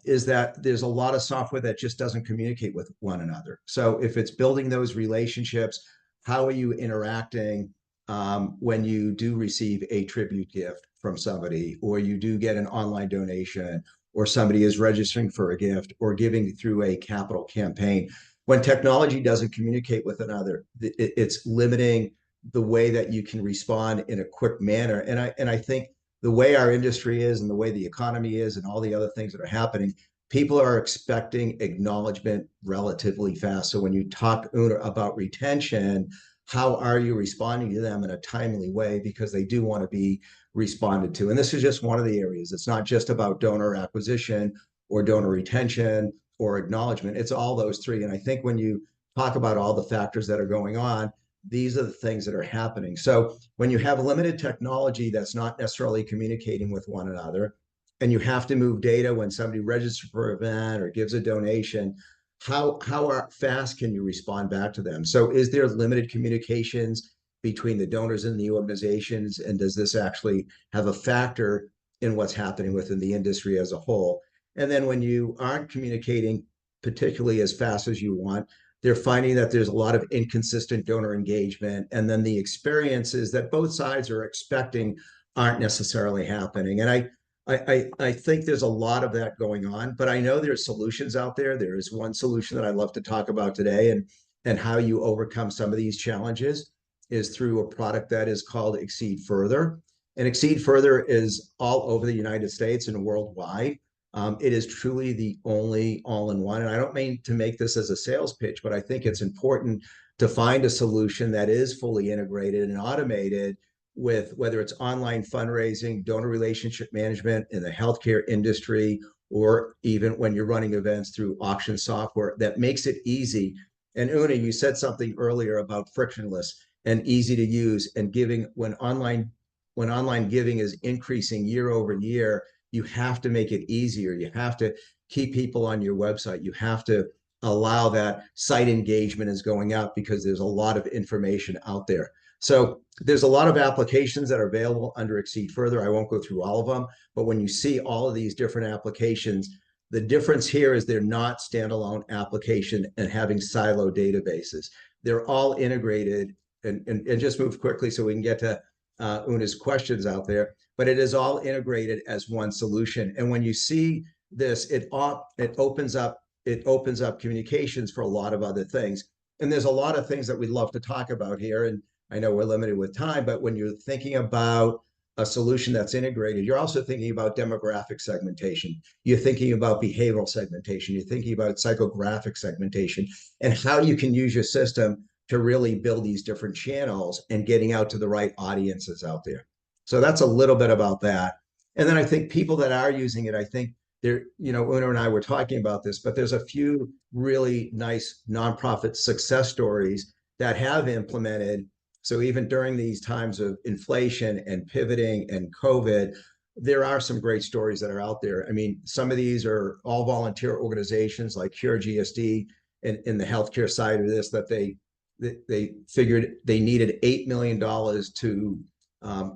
B: is that there's a lot of software that just doesn't communicate with one another. So if it's building those relationships, how are you interacting when you do receive a tribute gift from somebody, or you do get an online donation, or somebody is registering for a gift or giving through a capital campaign? When technology doesn't communicate with another, it's limiting the way that you can respond in a quick manner. And I think the way our industry is and the way the economy is and all the other things that are happening, people are expecting acknowledgement relatively fast. So when you talk about retention, how are you responding to them in a timely way? Because they do want to be responded to. And this is just one of the areas. It's not just about donor acquisition or donor retention or acknowledgement. It's all those three. And I think when you talk about all the factors that are going on, these are the things that are happening. So when you have limited technology that's not necessarily communicating with one another, and you have to move data when somebody registers for an event or gives a donation, how fast can you respond back to them? So is there limited communications between the donors and the organizations? And does this actually have a factor in what's happening within the industry as a whole? And then when you aren't communicating particularly as fast as you want, they're finding that there's a lot of inconsistent donor engagement. And then the experiences that both sides are expecting aren't necessarily happening. And I think there's a lot of that going on, but I know there's solutions out there. There is one solution that I'd love to talk about today, and how you overcome some of these challenges is through a product that is called Exceed Further. And Exceed Further is all over the United States and worldwide. It is truly the only all-in-one. And I don't mean to make this as a sales pitch, but I think it's important to find a solution that is fully integrated and automated with whether it's online fundraising, donor relationship management in the healthcare industry, or even when you're running events through auction software that makes it easy. And Una, you said something earlier about frictionless and easy to use, and giving when online giving is increasing year over year, you have to make it easier. You have to keep people on your website. You have to allow that site engagement is going up because there's a lot of information out there. So there's a lot of applications that are available under Exceed Further. I won't go through all of them, but when you see all of these different applications, the difference here is they're not standalone application and having silo databases. They're all integrated, and just move quickly so we can get to Una's questions out there, but it is all integrated as one solution. And when you see this, it opens up communications for a lot of other things. And there's a lot of things that we'd love to talk about here. And I know we're limited with time, but when you're thinking about a solution that's integrated, you're also thinking about demographic segmentation. You're thinking about behavioral segmentation. You're thinking about psychographic segmentation and how you can use your system to really build these different channels and getting out to the right audiences out there. So that's a little bit about that. And then I think people that are using it, I think there, Una and I were talking about this, but there's a few really nice nonprofit success stories that have implemented. So even during these times of inflation and pivoting and COVID, there are some great stories that are out there. I mean, some of these are all volunteer organizations like Cure GSD in the healthcare side of this, that they figured they needed $8 million to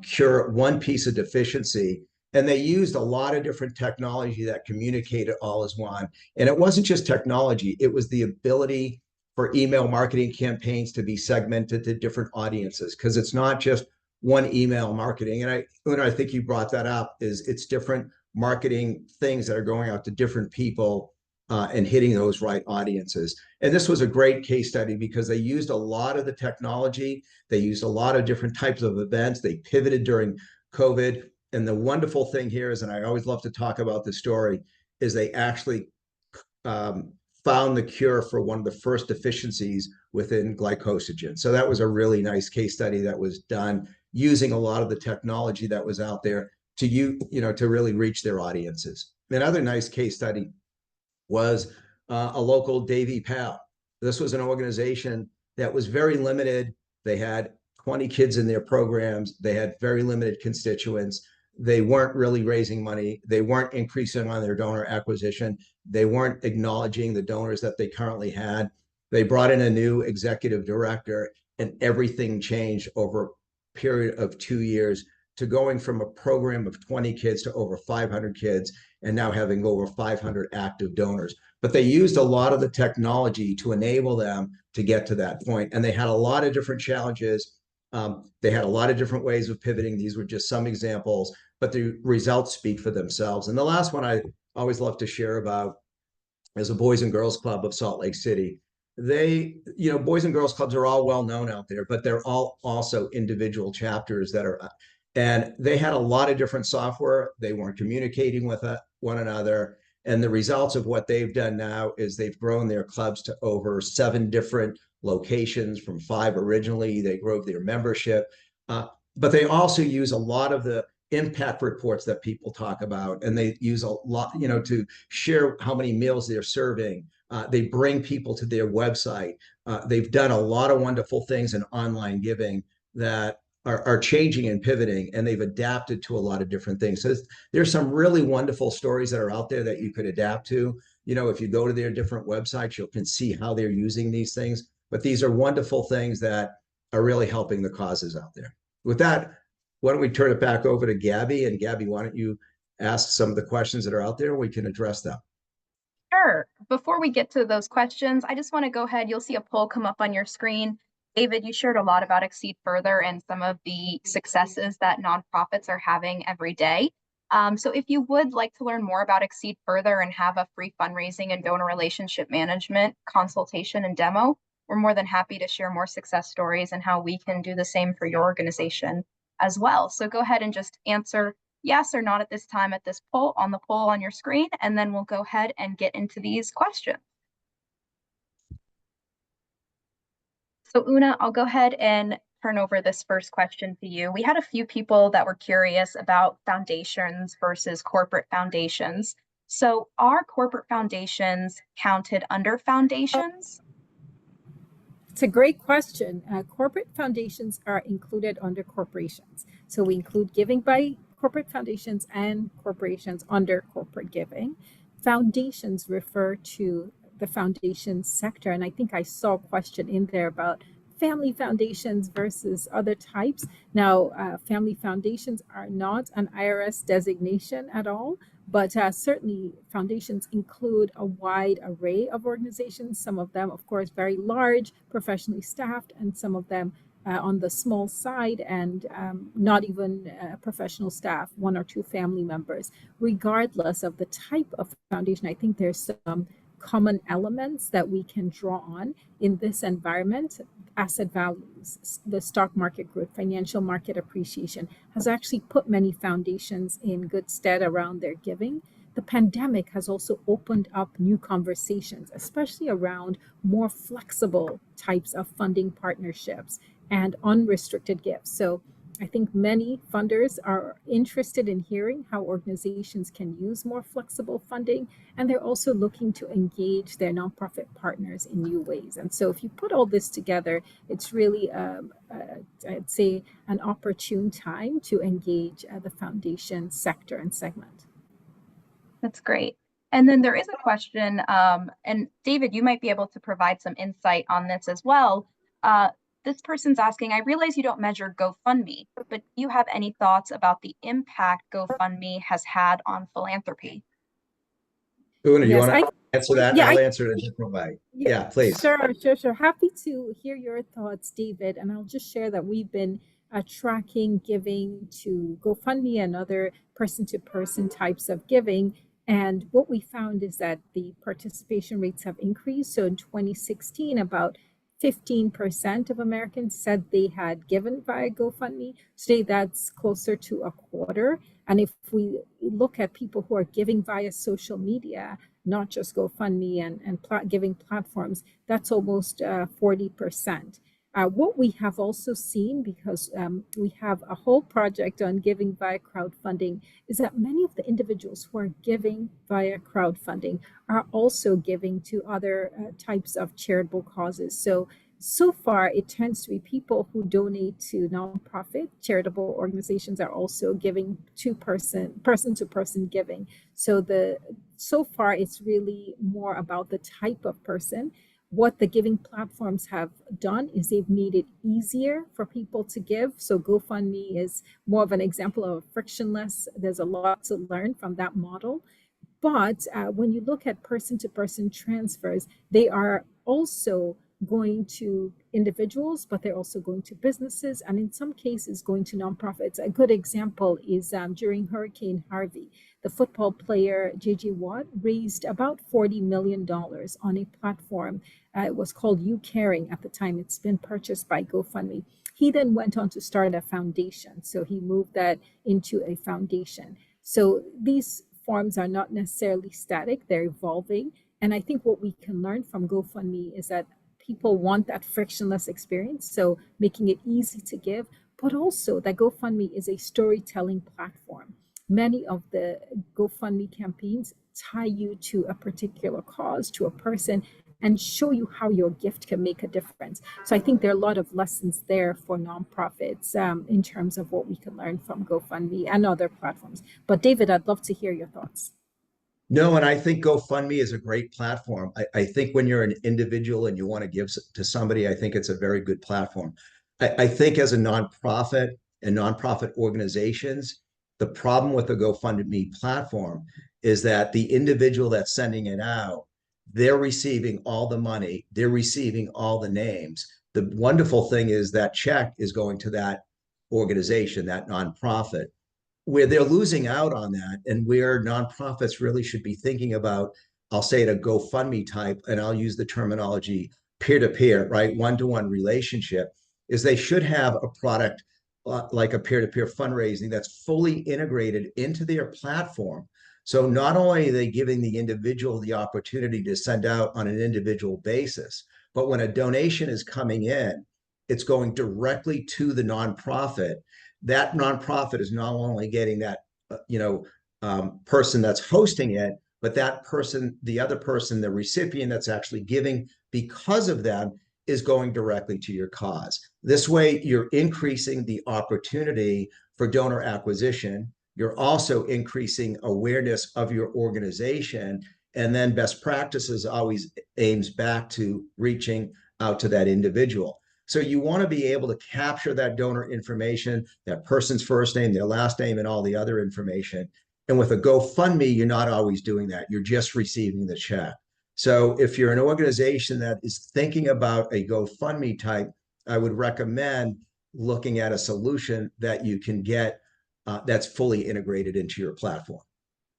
B: cure one piece of deficiency. And they used a lot of different technology that communicated all as one. And it wasn't just technology, it was the ability for email marketing campaigns to be segmented to different audiences, because it's not just one email marketing. And I think you brought that up, is it's different marketing things that are going out to different people and hitting those right audiences. And this was a great case study because they used a lot of the technology. They used a lot of different types of events. They pivoted during COVID. And the wonderful thing here is, and I always love to talk about this story, is they actually found the cure for one of the first deficiencies within glycogen. So that was a really nice case study that was done using a lot of the technology that was out there to really reach their audiences. Another nice case study was a local Davy Pal. This was an organization that was very limited. They had 20 kids in their programs. They had very limited constituents. They weren't really raising money. They weren't increasing on their donor acquisition. They weren't acknowledging the donors that they currently had. They brought in a new executive director, and everything changed over a period of 2 years, to going from a program of 20 kids to over 500 kids, and now having over 500 active donors. But they used a lot of the technology to enable them to get to that point. And they had a lot of different challenges. They had a lot of different ways of pivoting. These were just some examples, but the results speak for themselves. And the last one I always love to share about is a Boys and Girls Club of Salt Lake City. Boys and Girls Clubs are all well known out there, but they're all also individual chapters that are, and they had a lot of different software. They weren't communicating with one another. And the results of what they've done now is they've grown their clubs to over 7 different locations from 5 originally. They grew their membership, but they also use a lot of the impact reports that people talk about, and they use a lot, to share how many meals they're serving. They bring people to their website. They've done a lot of wonderful things in online giving that are changing and pivoting, and they've adapted to a lot of different things. So there's some really wonderful stories that are out there that you could adapt to. If you go to their different websites, you can see how they're using these things. But these are wonderful things that are really helping the causes out there. With that, why don't we turn it back over to Gabby? And Gabby, why don't you ask some of the questions that are out there? We can address them.
A: Sure. Before we get to those questions, I just want to go ahead. You'll see a poll come up on your screen. David, you shared a lot about Exceed Further and some of the successes that nonprofits are having every day. So if you would like to learn more about Exceed Further and have a free fundraising and donor relationship management consultation and demo, we're more than happy to share more success stories and how we can do the same for your organization as well. So go ahead and just answer yes or not at this time at this poll on your screen, and then we'll go ahead and get into these questions. So Una, I'll go ahead and turn over this first question to you. We had a few people that were curious about foundations versus corporate foundations. So are corporate foundations counted under foundations?
C: It's a great question. Corporate foundations are included under corporations. So we include giving by corporate foundations and corporations under corporate giving. Foundations refer to the foundation sector. And I think I saw a question in there about family foundations versus other types. Now, family foundations are not an IRS designation at all, but certainly foundations include a wide array of organizations, some of them, of course, very large, professionally staffed, and some of them on the small side and not even professional staff, 1 or 2 family members. Regardless of the type of foundation, I think there's some common elements that we can draw on in this environment. Asset values, the stock market growth, financial market appreciation has actually put many foundations in good stead around their giving. The pandemic has also opened up new conversations, especially around more flexible types of funding partnerships and unrestricted gifts. So I think many funders are interested in hearing how organizations can use more flexible funding, and they're also looking to engage their nonprofit partners in new ways. And so, if you put all this together, it's really, I'd say, an opportune time to engage the foundation sector and segment.
A: That's great. And then there is a question, and David, you might be able to provide some insight on this as well. This person's asking, I realize you don't measure GoFundMe, but do you have any thoughts about the impact GoFundMe has had on philanthropy?
B: Una, you
C: Yes,
B: want to answer that?
C: yeah,
B: I'll answer it a different way. Yeah, please.
C: sure. Happy to hear your thoughts, David. And I'll just share that we've been tracking giving to GoFundMe and other person-to-person types of giving. And what we found is that the participation rates have increased. So in 2016, about 15% of Americans said they had given via GoFundMe. Today, that's closer to a quarter. And if we look at people who are giving via social media, not just GoFundMe and giving platforms, that's almost 40%. What we have also seen, because we have a whole project on giving via crowdfunding, is that many of the individuals who are giving via crowdfunding are also giving to other types of charitable causes. So far, it tends to be people who donate to nonprofit charitable organizations are also giving person-to-person giving. So far, it's really more about the type of person. What the giving platforms have done is they've made it easier for people to give. So GoFundMe is more of an example of frictionless. There's a lot to learn from that model. But when you look at person-to-person transfers, they are also going to individuals, but they're also going to businesses, and in some cases going to nonprofits. A good example is during Hurricane Harvey, the football player J.J. Watt raised about $40 million on a platform. It was called You Caring at the time. It's been purchased by GoFundMe. He then went on to start a foundation. So he moved that into a foundation. So these forms are not necessarily static, they're evolving. And I think what we can learn from GoFundMe is that people want that frictionless experience, so making it easy to give, but also that GoFundMe is a storytelling platform. Many of the GoFundMe campaigns tie you to a particular cause, to a person, and show you how your gift can make a difference. So I think there are a lot of lessons there for nonprofits in terms of what we can learn from GoFundMe and other platforms. But David, I'd love to hear your thoughts.
B: No, and I think GoFundMe is a great platform. I think when you're an individual and you want to give to somebody, I think it's a very good platform. I think as a nonprofit and nonprofit organizations, the problem with the GoFundMe platform is that the individual that's sending it out, they're receiving all the money, they're receiving all the names. The wonderful thing is that check is going to that organization, that nonprofit, where they're losing out on that, and where nonprofits really should be thinking about, I'll say it, a GoFundMe type, and I'll use the terminology peer-to-peer, right? One-to-one relationship, is they should have a product like a peer-to-peer fundraising that's fully integrated into their platform. So not only are they giving the individual the opportunity to send out on an individual basis, but when a donation is coming in, it's going directly to the nonprofit. That nonprofit is not only getting that person that's hosting it, but that person, the other person, the recipient that's actually giving because of them, is going directly to your cause. This way, you're increasing the opportunity for donor acquisition. You're also increasing awareness of your organization. And then best practices always aims back to reaching out to that individual. So you want to be able to capture that donor information, that person's first name, their last name, and all the other information. And with a GoFundMe, you're not always doing that. You're just receiving the check. So if you're an organization that is thinking about a GoFundMe type, I would recommend looking at a solution that you can get that's fully integrated into your platform.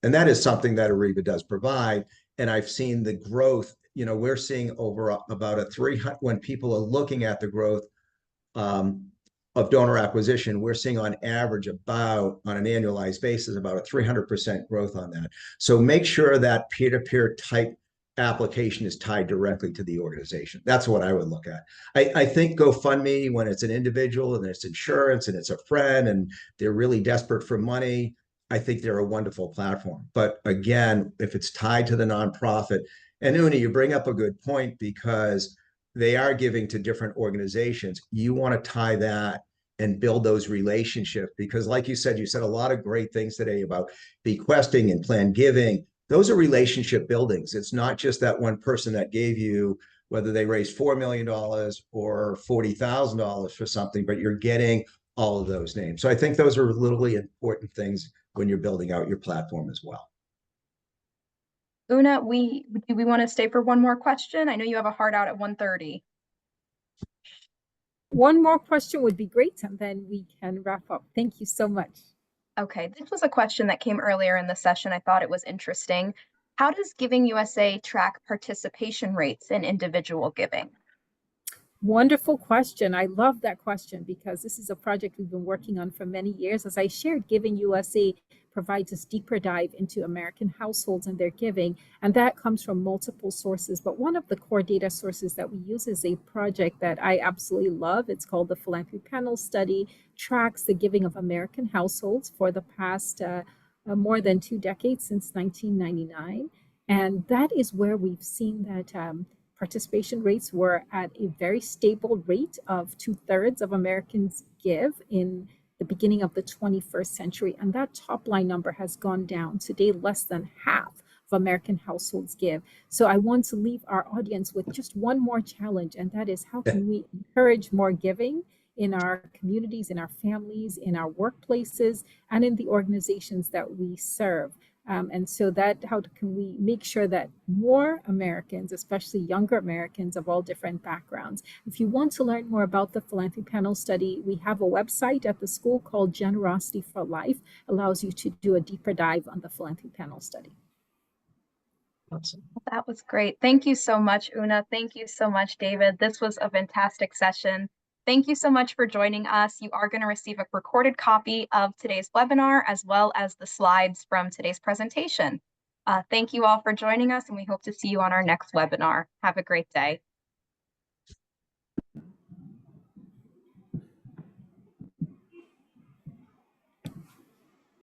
B: And that is something that Arreva does provide. And I've seen the growth. We're seeing over about a 300, when people are looking at the growth of donor acquisition, we're seeing on average about, on an annualized basis, about a 300% growth on that. So make sure that peer-to-peer type application is tied directly to the organization. That's what I would look at. I think GoFundMe, when it's an individual and it's insurance and it's a friend and they're really desperate for money, I think they're a wonderful platform. But again, if it's tied to the nonprofit, and Una, you bring up a good point because they are giving to different organizations. You want to tie that and build those relationships because, like you said a lot of great things today about bequesting and planned giving. Those are relationship buildings. It's not just that one person that gave you, whether they raised $4 million or $40,000 for something, but you're getting all of those names. So I think those are literally important things when you're building out your platform as well.
A: Una, do we want to stay for one more question? I know you have a hard out at 1:30.
C: One more question would be great, and then we can wrap up. Thank you so much.
A: Okay, this was a question that came earlier in the session. I thought it was interesting. How does Giving USA track participation rates in individual giving?
C: Wonderful question. I love that question because this is a project we've been working on for many years. As I shared, Giving USA provides us deeper dive into American households and their giving, and that comes from multiple sources. But one of the core data sources that we use is a project that I absolutely love. It's called the Philanthropy Panel Study, tracks the giving of American households for the past more than 2 decades, since 1999. And that is where we've seen that participation rates were at a very stable rate of 2/3 of Americans give in the beginning of the 21st century. And that top line number has gone down. Today, less than half of American households give. So I want to leave our audience with just one more challenge, and that is how can we encourage more giving in our communities, in our families, in our workplaces, and in the organizations that we serve. And so how can we make sure that more Americans, especially younger Americans of all different backgrounds, if you want to learn more about the Philanthropy Panel Study, we have a website at the school called Generosity for Life, allows you to do a deeper dive on the Philanthropy Panel Study.
A: Awesome. That was great. Thank you so much, Una. Thank you so much, David. This was a fantastic session. Thank you so much for joining us. You are going to receive a recorded copy of today's webinar, as well as the slides from today's presentation. Thank you all for joining us, and we hope to see you on our next webinar. Have a great day.